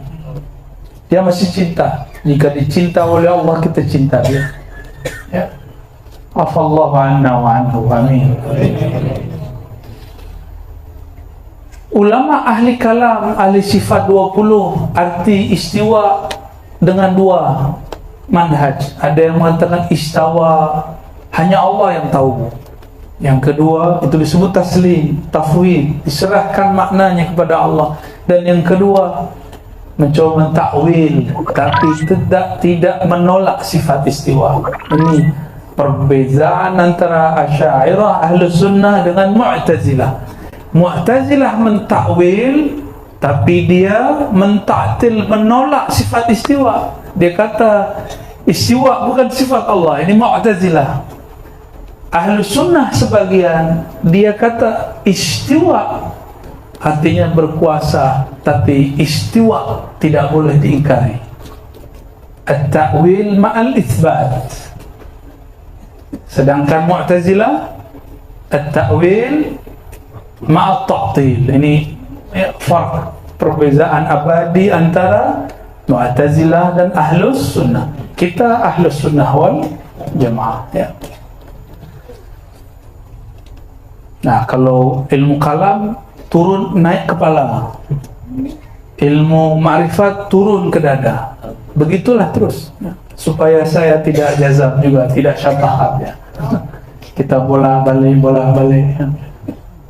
Dia masih cinta. Jika dicinta oleh Allah, kita cinta dia. Ya. Afallahu anna wa anhu, amin. Ulama ahli kalam, ahli sifat 20 arti istiwa dengan dua manhaj. Ada yang mengatakan istawa hanya Allah yang tahu. Yang kedua itu disebut taslim, tafwid, diserahkan maknanya kepada Allah. Dan yang kedua mencoba mentakwil, tapi tidak menolak sifat istiwa. Ini perbezaan antara Asy'ariyah, Ahlus Sunnah dengan Mu'tazilah. Mu'tazilah mentakwil, tapi dia mentaktil, menolak sifat istiwa. Dia kata istiwa bukan sifat Allah. Ini Mu'tazilah. Ahlus Sunnah sebagian, dia kata istiwa artinya berkuasa, tapi istiwa tidak boleh diingkari. At-ta'wil ma'al itsbat. Sedangkan Mu'tazilah at-ta'wil ma'at ta'til. Ini farq, perbezaan abadi antara Mu'tazilah dan Ahlus Sunnah. Kita Ahlus Sunnah wal Jamaah, ya. Nah, kalau ilmu kalam turun naik kepala. ilmu ma'rifat turun ke dada. Begitulah terus ya. Supaya saya tidak jazab juga, tidak syatahat ya. Kita bola-balik ya.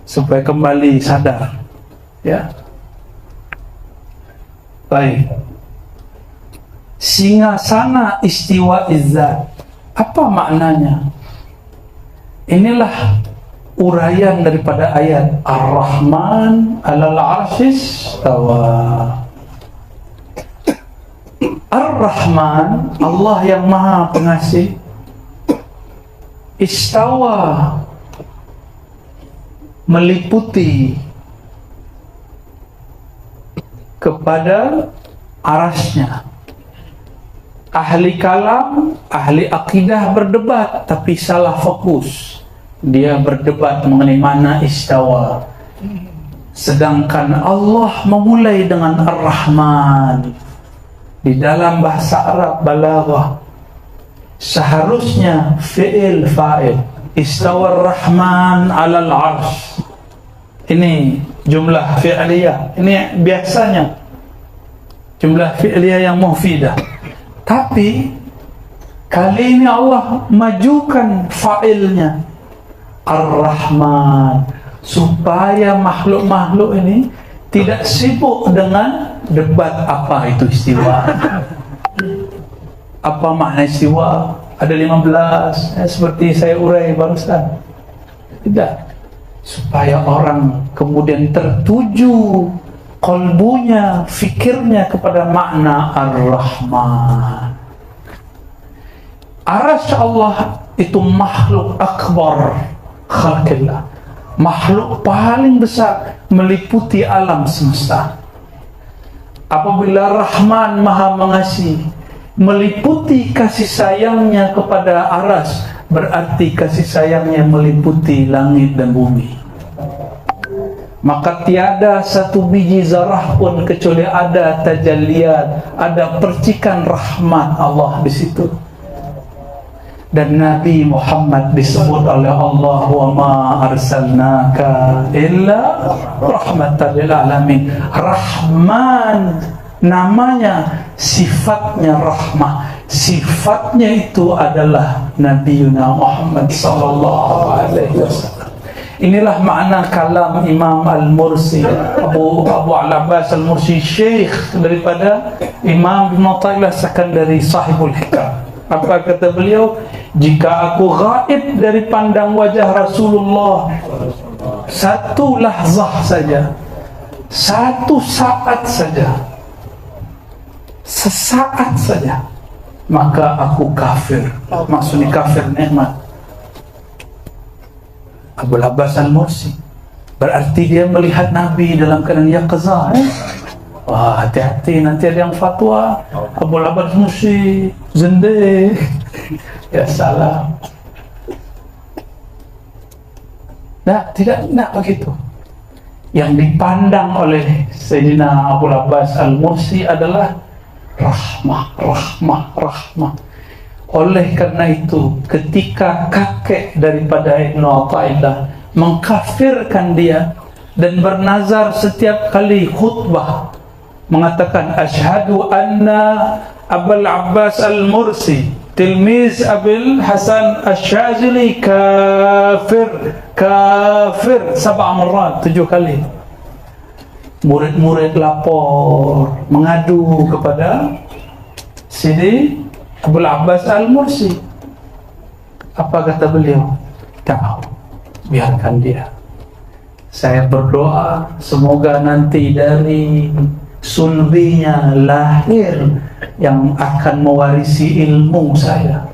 Supaya kembali sadar ya. Baik. Singasana istiwa izzat, apa maknanya? Inilah uraian daripada ayat Ar-Rahman 'alal 'arsyis istawa. Ar-Rahman, Allah yang Maha Pengasih, istawa, meliputi kepada arasnya. Ahli kalam, ahli akidah berdebat tapi salah fokus. Dia berdebat mengenai mana istawa. Sedangkan Allah memulai dengan Ar-Rahman. Di dalam bahasa Arab balaghah seharusnya fi'il fa'il. Istawa Ar-Rahman 'alal 'arsy. Ini jumlah fi'liyah. Ini biasanya jumlah fi'liyah yang mufidah. Tapi kali ini Allah majukan fa'ilnya Ar-Rahman, supaya makhluk-makhluk ini tidak sibuk dengan debat apa itu istiwa. Apa makna istiwa? Ada 15 seperti saya urai barusan. Tidak. Supaya orang kemudian tertuju qalbunya, fikirnya kepada makna Ar-Rahman. Arasy Allah itu makhluk akbar khalqillah, makhluk paling besar meliputi alam semesta. Apabila Rahman Maha Mengasihi meliputi kasih sayangnya kepada aras, berarti kasih sayangnya meliputi langit dan bumi. Maka tiada satu biji zarah pun kecuali ada tajalliyat, ada percikan rahmat Allah di situ. Dan Nabi Muhammad disebut oleh Allah, wa ma arsalnaka illa rahmatan lil alamin. Rahman namanya, sifatnya rahmah. Sifatnya itu adalah Nabiuna Muhammad sallallahu alaihi wasallam. Inilah makna kalam Imam Al-Mursi, Abu Al-Abbas Al-Mursi, syekh daripada Imam Ibn Athaillah Sakandari, sahibul hikam. Apa kata beliau? Jika aku gaib dari pandang wajah Rasulullah satu lahzah saja, satu saat saja, sesaat saja, maka aku kafir. Maksudnya kafir nikmat. Abu Al-Abbas Al-Mursi, berarti dia melihat Nabi dalam keadaan yaqzah. Wah, hati-hati, nanti ada yang fatwa Abu Al-Abbas Al-Mursi zindik. Ya salam. Nah, tidak begitu. Yang dipandang oleh Sayyidina Abu Al-Abbas Al-Mursi adalah rahmah. Oleh karena itu, ketika kakek daripada Ibnu Athaillah mengkafirkan dia dan bernazar setiap kali khutbah mengatakan asyhadu anna Abul Abbas Al-Mursi tilmiz Abil Hasan Asy-Syadzili kafir 7 kali. Murid-murid lapor mengadu kepada Sidi Abul Abbas Al-Mursi. Apa kata beliau? Tahu, biarkan dia. Saya berdoa semoga nanti dari sulbinya lahir yang akan mewarisi ilmu saya.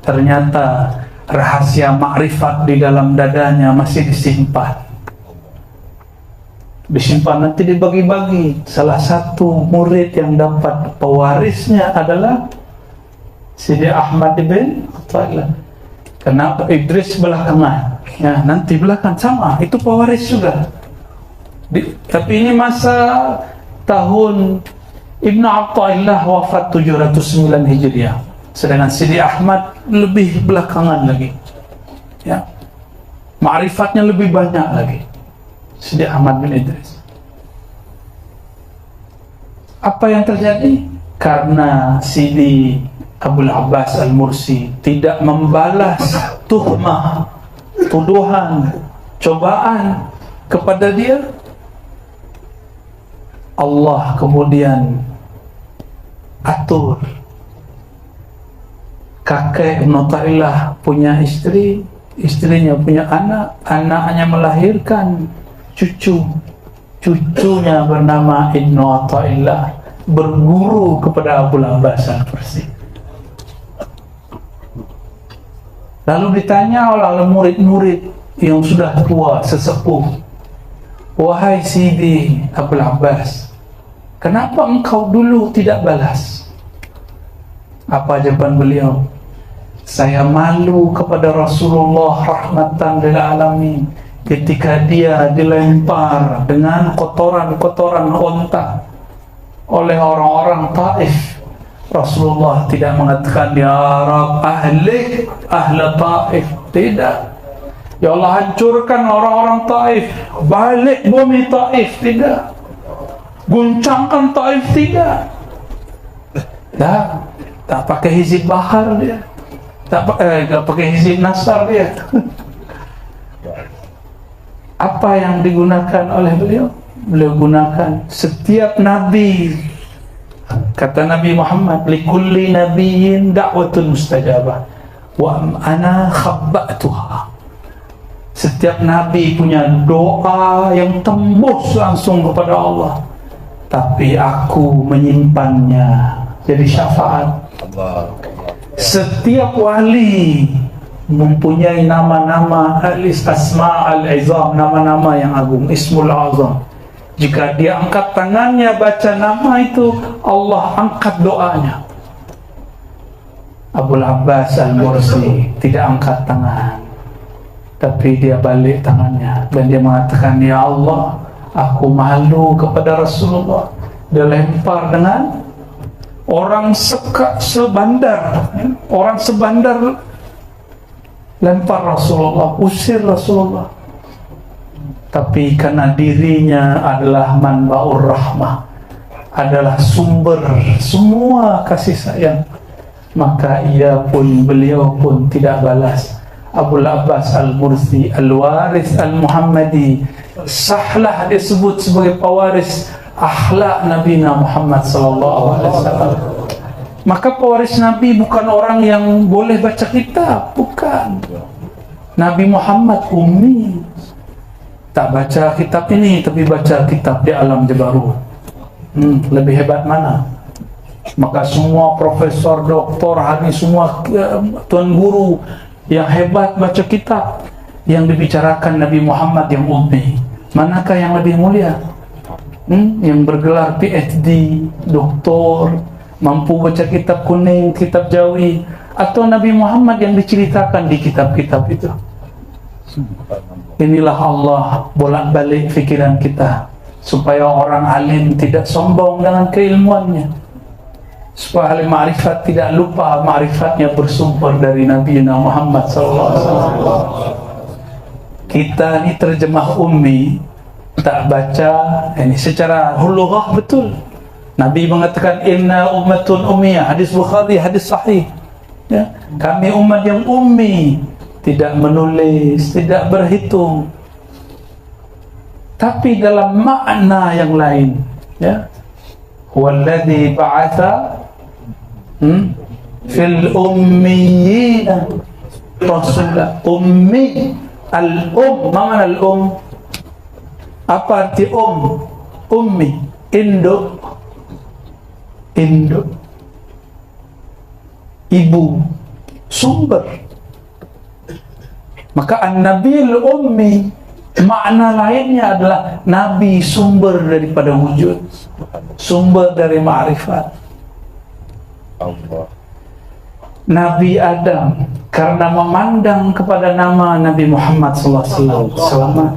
Ternyata rahasia makrifat di dalam dadanya masih disimpan. Nanti dibagi-bagi. Salah satu murid yang dapat pewarisnya adalah Sidi Ahmad bin Athaillah. Kenapa Idris belakangan? Ya, nanti belakang sama, itu pewaris juga. Tapi ini masa tahun Ibnu Athaillah wafat 709 Hijriah. Sedangkan Sidi Ahmad lebih belakangan lagi. Ya. Ma'rifatnya lebih banyak lagi. Sidi Ahmad bin Idris. Apa yang terjadi? Karena Sidi Abul Abbas Al-Mursi tidak membalas tuhmah, tuduhan, cobaan kepada dia, Allah kemudian atur kakek Ibn Athaillah punya istri, istrinya punya anak, anaknya melahirkan cucunya bernama Ibn Athaillah, berguru kepada Abul Abbas Al-Mursi. Lalu ditanya oleh murid-murid yang sudah tua, sesepuh, wahai Sidi Abul Abbas, kenapa engkau dulu tidak balas? Apa jawaban beliau? Saya malu kepada Rasulullah rahmatan lil alamin ketika dia dilempar dengan kotoran-kotoran onta oleh orang-orang Taif. Rasulullah tidak mengatakan ya Rab ahli Taif, tidak. Ya Allah hancurkan orang-orang Taif, balik bumi Taif, tidak. Guncangkan Taif, tidak. Tak pakai hizib bahar dia, tak pakai hizib nasar dia. Apa yang digunakan oleh beliau? Beliau gunakan setiap nabi. Kata Nabi Muhammad, likulli nabiyyin da'watun mustajabah wa ana khabba'tuha. Setiap nabi punya doa yang tembus langsung kepada Allah, tapi aku menyimpannya jadi syafaat. Setiap wali mempunyai nama-nama asma al-izam, nama-nama yang agung, ismul azam. Jika dia angkat tangannya baca nama itu, Allah angkat doanya. Abul Abbas Al-Mursi tidak angkat tangan, tapi dia balik tangannya dan dia mengatakan, ya Allah, aku malu kepada Rasulullah. Dia lempar dengan orang sebandar, orang sebandar lempar Rasulullah, usir Rasulullah. Tapi karena dirinya adalah manba'ur rahmah, adalah sumber semua kasih sayang, maka beliau pun tidak balas. Abul Abbas Al-Mursi Al-Waris Al-Muhammadi, sahlah disebut sebagai pewaris akhlak Nabi Muhammad SAW. Maka pewaris Nabi bukan orang yang boleh baca kitab, bukan. Nabi Muhammad ummi, tak baca kitab ini tapi baca kitab di alam Jabarut. Lebih hebat mana? Maka semua profesor, doktor, hadis, semua tuan guru yang hebat baca kitab, yang dibicarakan Nabi Muhammad yang ummi, manakah yang lebih mulia? Yang bergelar PhD, doktor, mampu baca kitab kuning, kitab Jawi, atau Nabi Muhammad yang diceritakan di kitab-kitab itu? Inilah Allah bolak-balik fikiran kita, supaya orang alim tidak sombong dengan keilmuannya, supaya ahli ma'rifat tidak lupa ma'rifatnya bersumber dari Nabi Muhammad SAW. Kita ini terjemah ummi, tak baca ini secara lughah betul. Nabi mengatakan inna ummatun ummiyah, hadis Bukhari, hadis sahih, ya, kami umat yang ummi, tidak menulis, tidak berhitung. Tapi dalam makna yang lain, ya, huwallazi ba'atha fil ummiyina rasulah. Ummi, mana al-um? Apa arti ummi? Induk, ibu, sumber. Maka an-nabil ummi, makna lainnya adalah nabi sumber daripada wujud, sumber dari ma'rifat. Nabi Adam karena memandang kepada nama Nabi Muhammad SAW selamat.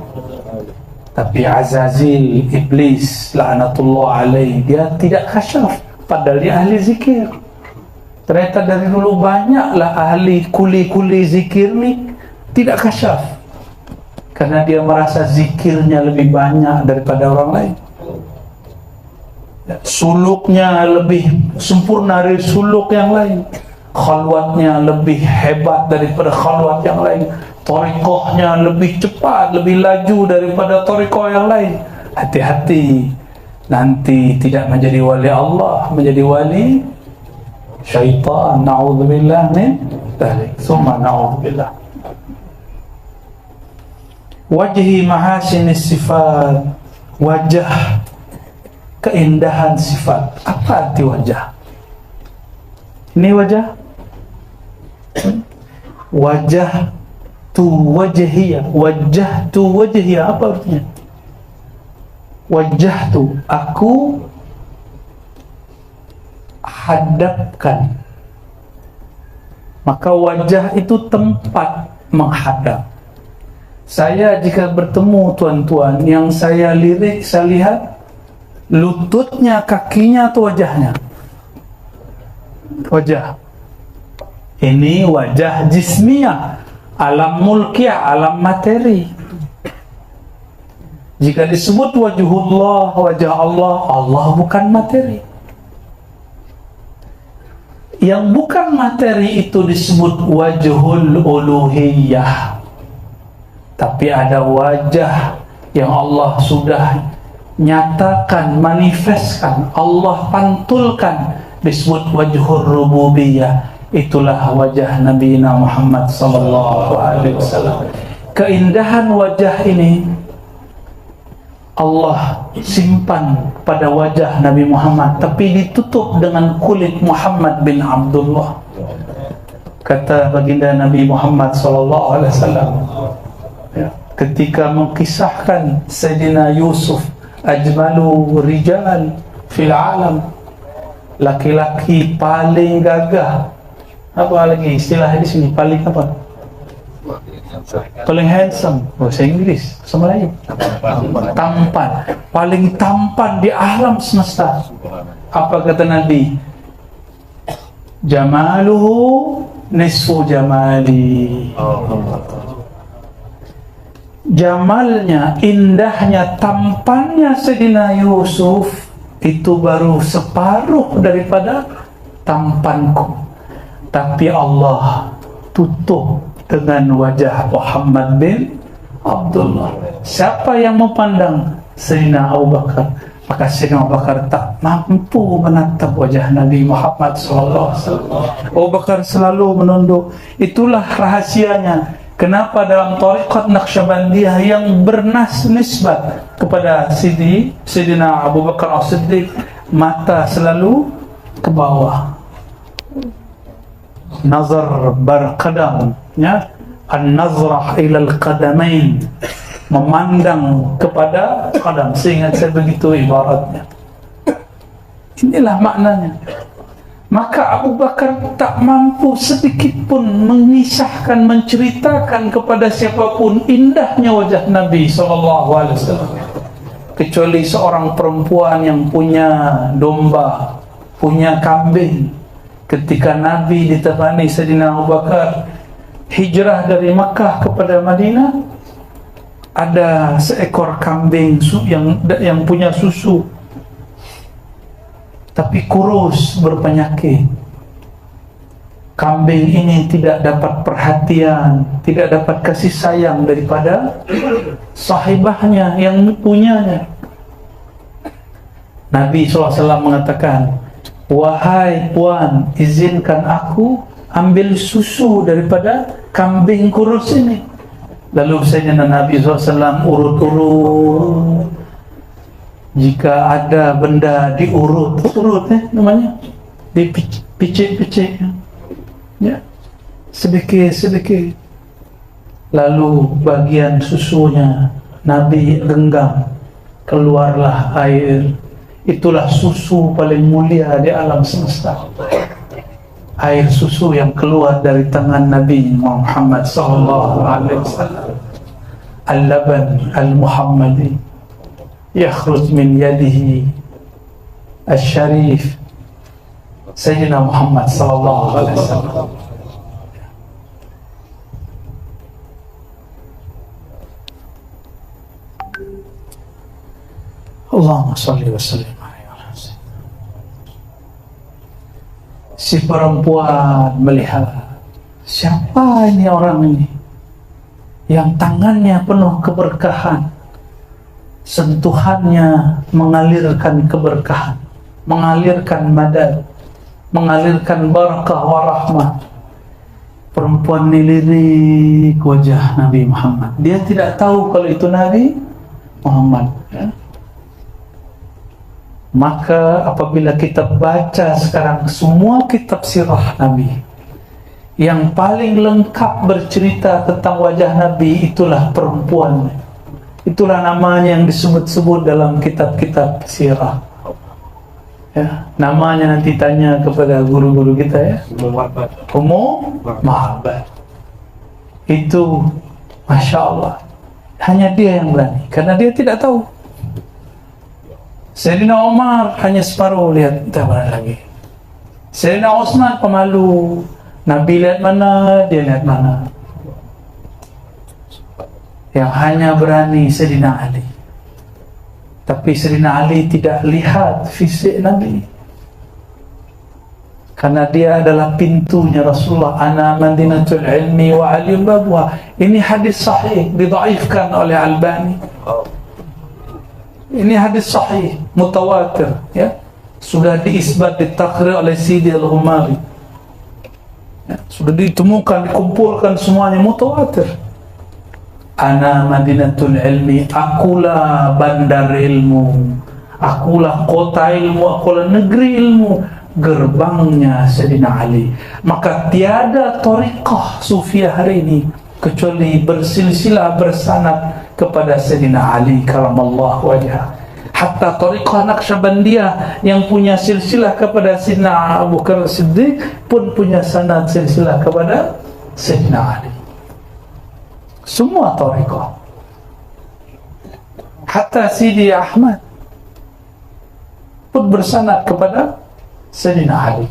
Tapi Azazil, iblis la'natullah alaih, dia tidak khasyaf, padahal dia ahli zikir. Ternyata dari dulu banyaklah ahli kuli-kuli zikir ni tidak khasyaf, karena dia merasa zikirnya lebih banyak daripada orang lain. suluknya lebih sempurna dari suluk yang lain, khalwatnya lebih hebat daripada khalwat yang lain, thariqahnya lebih cepat, lebih laju daripada thariqah yang lain. Hati-hati, nanti tidak menjadi wali Allah, menjadi wali syaitan. Na'udzubillah min dzalik. Summa na'udzubillah. Wajhi mahasinis sifat, wajah keindahan sifat. Apa arti wajah? Ini wajah, wajah tu wajhiyah, wajah tu wajhiyah. Apa artinya? Wajah tu, aku hadapkan. Maka wajah itu tempat menghadap. Saya jika bertemu tuan-tuan, yang saya lirik, saya lihat lututnya, kakinya atau wajahnya? Wajah. Ini wajah jismiyah, alam mulkiyah, alam materi. Jika disebut wajhullah, wajah Allah, Allah bukan materi. Yang bukan materi itu disebut wajhul uluhiyah. Tapi ada wajah yang Allah sudah nyatakan, manifestkan, Allah pantulkan, disebut wajhur rububiyah. Itulah wajah Nabi Muhammad sallallahu alaihi wasallam. Keindahan wajah ini Allah simpan pada wajah Nabi Muhammad, tapi ditutup dengan kulit Muhammad bin Abdullah. Kata baginda Nabi Muhammad sallallahu alaihi wasallam, ya, ketika mengkisahkan Sayyidina Yusuf, ajmalu rijal fil alam, laki-laki paling gagah. Apa lagi istilah di sini? Paling apa? Paling handsome, bahasa Inggris, bahasa Melayu. Tampan, paling tampan di alam semesta. Apa kata Nabi? Jamaluhu nisfu jamali. Jamalnya, indahnya, tampannya Sayyidina Yusuf itu baru separuh daripada tampanku. Tapi Allah tutup dengan wajah Muhammad bin Abdullah. Siapa yang memandang Sayyidina Abu Bakar, maka Sayyidina Abu Bakar tak mampu menatap wajah Nabi Muhammad SAW. Abu Bakar selalu menunduk. Itulah rahasianya. Kenapa dalam tariqat Naqsyabandiyah yang nisbat kepada Sayyidina Abu Bakar As-Siddiq, mata selalu ke bawah. Nazar barqadam, ya, an-nazrah ilal qadamain, memandang kepada qadam. Seingat saya begitu ibaratnya. Inilah maknanya. Maka Abu Bakar tak mampu sedikit pun mengisahkan, menceritakan kepada siapapun indahnya wajah Nabi SAW, kecuali seorang perempuan yang punya domba, punya kambing. Ketika Nabi ditemani Sayyidina Abu Bakar hijrah dari Makkah kepada Madinah, ada seekor kambing yang punya susu, tapi kurus, berpenyakit. Kambing ini tidak dapat perhatian, tidak dapat kasih sayang daripada sahibahnya yang punyanya. Nabi SAW mengatakan, wahai puan, izinkan aku ambil susu daripada kambing kurus ini. Lalu Sayyidina Nabi SAW urut-urut. Jika ada benda diurut, namanya, dipicik-picik, ya, sedikit-sedikit. Lalu bagian susunya Nabi genggam, keluarlah air. Itulah susu paling mulia di alam semesta. Air susu yang keluar dari tangan Nabi Muhammad SAW. Al-laban al-Muhammadi yakhruj min yadihi al-syarif Sayyidina Muhammad SAW. Allahumma salli wa sallim alaihi wa sallam. Si perempuan melihat, siapa ini orang ini yang tangannya penuh keberkahan, sentuhannya mengalirkan keberkahan, mengalirkan madad, mengalirkan barakah warahmah. Perempuan nilirik wajah Nabi Muhammad. Dia tidak tahu kalau itu Nabi Muhammad, ya. Maka apabila kita baca sekarang semua kitab sirah Nabi, yang paling lengkap bercerita tentang wajah Nabi itulah perempuan. Itulah namanya yang disebut-sebut dalam kitab-kitab sirah. Ya, namanya nanti tanya kepada guru-guru kita, ya. Ummu Ma'bad. Itu Masya Allah, hanya dia yang berani, karena dia tidak tahu. Sayyidina Umar hanya separuh lihat, tak berani lagi. Sayyidina Utsman pemalu, Nabi lihat mana, dia lihat mana. Yang hanya berani Sayyidina Ali. Tapi Sayyidina Ali tidak lihat fisik Nabi, karena dia adalah pintunya Rasulullah. Ana madinatul ilmi wa alim babuha. Ini hadis sahih, didhaifkan oleh Albani. Ini hadis sahih, mutawatir, ya. Sudah diisbat, ditakhrir oleh Sidi Al-Ghumari, ya. Sudah ditemukan, dikumpulkan semuanya, mutawatir. Ana madinatul ilmi, akulah bandar ilmu, akulah kota ilmu, akulah negeri ilmu, gerbangnya Sayyidina Ali. Maka tiada thariqah sufiah hari ini kecuali bersilsilah, bersanad kepada Sayyidina Ali karamallahu wajhah. Hatta thariqah Naqsyabandiyah yang punya silsilah kepada Sayyidina Abu Bakar Siddiq pun punya sanad silsilah kepada Sayyidina Ali. Semua thariqah. Hatta Sidi Ahmad pun bersanad kepada Sayyidina Ali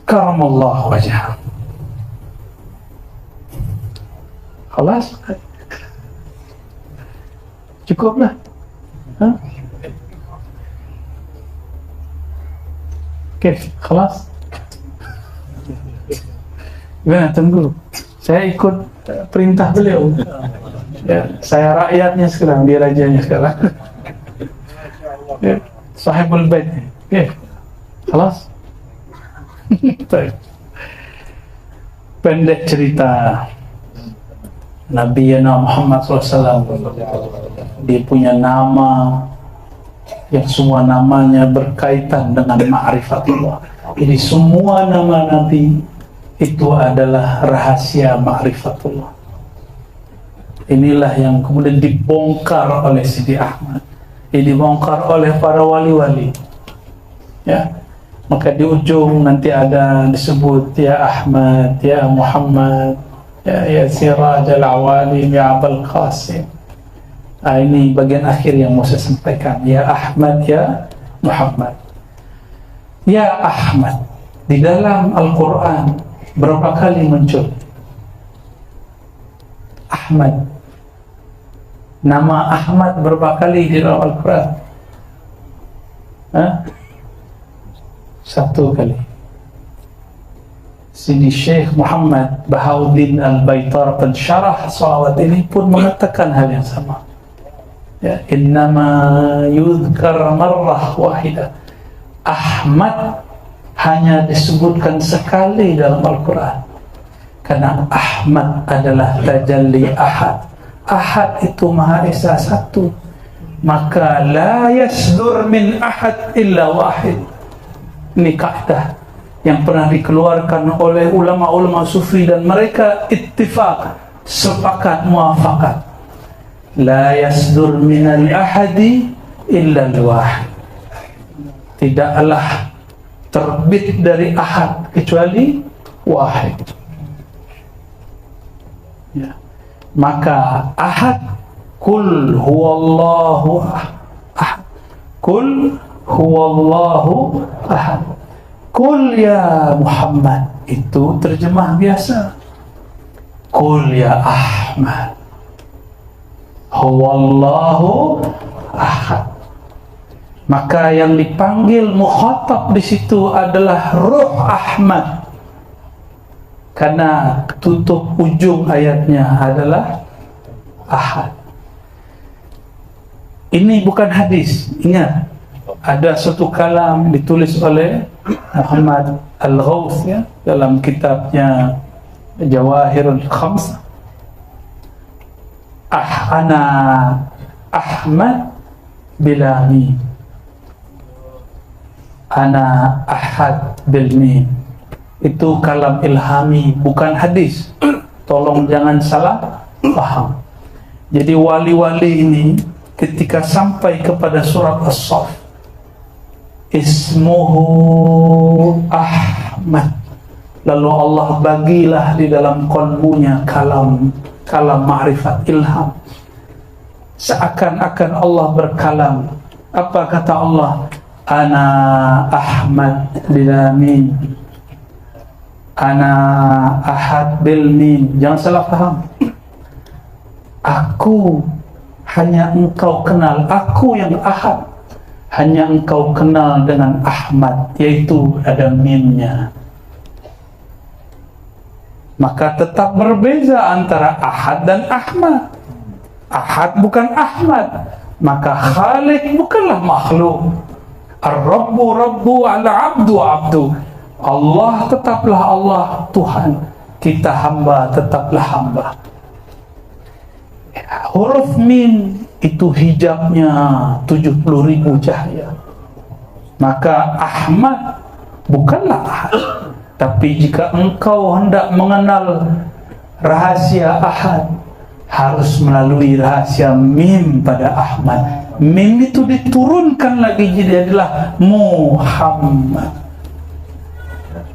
karamallahu wajhah. Khalas, cukuplah. Oke, khalas. Gimana, tunggu, saya ikut perintah beliau, ya. Saya rakyatnya sekarang, dia rajanya sekarang, ya. Sahibul bait. Oke, khalas. Pendek cerita, Nabi Muhammad SAW, dia punya nama yang semua namanya berkaitan dengan ma'rifatullah. Jadi semua nama Nabi itu adalah rahasia ma'rifatullah. Inilah yang kemudian dibongkar oleh Sidi Ahmad, dibongkar oleh para wali-wali, ya. Maka di ujung nanti ada disebut ya Ahmad, ya Muhammad, ya Siraj al-Awali, ya Abul Qasim. Ini bagian akhir yang mau saya sampaikan. Ya Ahmad, ya Muhammad. Ya Ahmad di dalam Al-Quran berapa kali muncul? Ahmad, nama Ahmad berapa kali di dalam Al-Quran? Satu kali. Sini Syekh Muhammad Bahauddin Al-Baitar pensyarah salawat ini pun mengatakan hal yang sama, ya. Innama yudhkar marrah wahidah. Ahmad hanya disebutkan sekali dalam Al-Quran, karena Ahmad adalah tajalli ahad. Ahad itu Maha Esa satu, maka la yasdur min ahad illa wahid. Ini kaidah yang pernah dikeluarkan oleh ulama-ulama sufi dan mereka ittifaq, sepakat, muafakat. La yasdur minal ahadi illa al-wahid. Tidaklah terbit dari ahad kecuali wahid, ya. Maka ahad, kul huwallahu ahad, kul huwallahu ahad. Kul ya Muhammad itu terjemah biasa. Kul ya Ahmad, huwallahu ahad. Maka yang dipanggil mukhatab di situ adalah Ruh Ahmad, karena tutup ujung ayatnya adalah Ahad. Ini bukan hadis, ingat. Ada satu kalam ditulis oleh Muhammad Al-Ghawth ya, dalam kitabnya Jawahirul Khamsah. Ana Ahmad bila mim, ana Ahad bil mim. Itu kalam ilhami, bukan hadis. Tolong jangan salah paham. Jadi wali-wali ini ketika sampai kepada surat As-Saff, ismuhu Ahmad, lalu Allah bagilah di dalam qalbunya kalam ma'rifat, ilham. Seakan-akan Allah berkalam. Apa kata Allah? Ana Ahmad bila mim, ana Ahad bil mim. Jangan salah paham. Aku hanya engkau kenal, aku yang Ahad hanya engkau kenal dengan Ahmad, yaitu ada mimnya. Maka tetap berbeza antara Ahad dan Ahmad. Ahad bukan Ahmad, maka Khaliq bukanlah makhluk. Ar-Rabbu Rabbu al-Abdu Abdu. Allah tetaplah Allah, Tuhan. Kita hamba tetaplah hamba. Huruf mim itu hijabnya 70.000 cahaya. Maka Ahmad bukanlah Ahad. Tapi jika engkau hendak mengenal rahasia Ahad, harus melalui rahasia mim pada Ahmad. Mim itu diturunkan lagi jadi adalah Muhammad.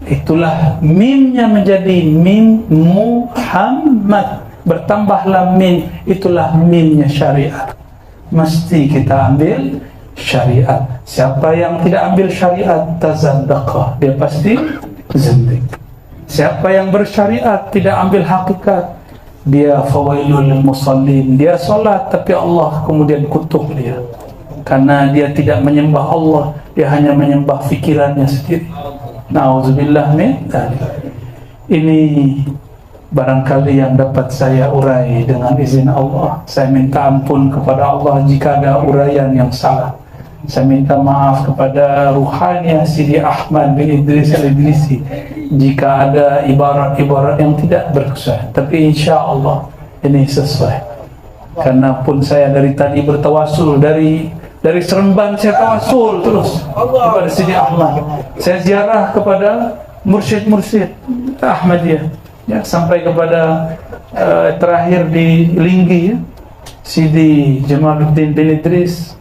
Itulah mimnya menjadi mim Muhammad. Bertambahlah mim, itulah mimnya syariat. Mesti kita ambil syariat. Siapa yang tidak ambil syariat, tazandaqah, dia pasti zindik. Siapa yang bersyariat tidak ambil hakikat, dia fawailul lil musallin. Dia solat tapi Allah kemudian kutuk dia, karena dia tidak menyembah Allah, dia hanya menyembah fikirannya sendiri. Nauzubillah min dzalik. Ini barangkali yang dapat saya urai dengan izin Allah. Saya minta ampun kepada Allah jika ada uraian yang salah. Saya minta maaf kepada ruhani Sidi Ahmad bin Idris Al-Idrisi jika ada ibarat-ibarat yang tidak berkesuaian. Tapi insya Allah ini sesuai. Karena pun saya dari tadi bertawasul, dari Seremban saya tawasul terus kepada Sidi Ahmad. Saya ziarah kepada mursyid-mursyid Ahmadiyah, ya, sampai kepada terakhir di Linggi, ya, Sidi Jamaluddin bin Idris.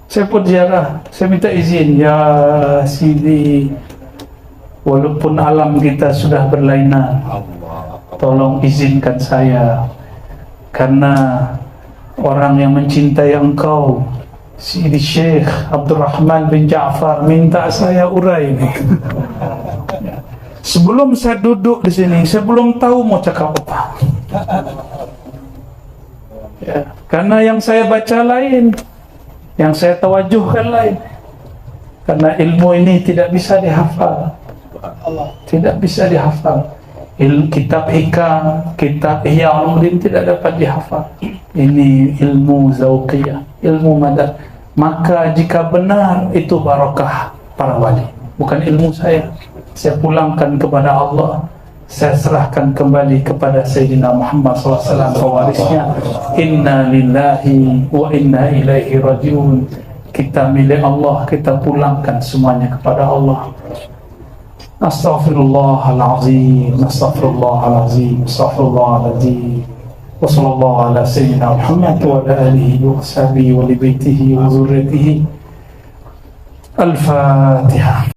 Saya pun ziarah, saya minta izin, ya Sidi, walaupun alam kita sudah berlainan, tolong izinkan saya, karena orang yang mencintai engkau, Sidi Syekh Abdurrahman bin Ja'far, minta saya urai ini. Sebelum saya duduk di sini, saya belum tahu mau cakap apa. Ya, karena yang saya baca lain, yang saya tawajuhkan lain. Karena ilmu ini tidak bisa dihafal, tidak bisa dihafal. Kitab Hikam, kitab Ihya Ulumuddin tidak dapat dihafal. Ini ilmu zauqiyah, ilmu madad. Maka jika benar itu barakah para wali, bukan ilmu saya. Saya pulangkan kepada Allah, saya serahkan kembali kepada Sayyidina Muhammad SAW, pewarisnya. Inna lillahi wa inna ilaihi rajiun. Kita milik Allah, kita pulangkan semuanya kepada Allah. Astaghfirullahalazim, astaghfirullahalazim, astaghfirullahalazim. Wa sallallahu ala sayyidina Muhammad wa ala alihi wa sahbihi wa li baitihi wa zurriyatihi. Al-Fatihah.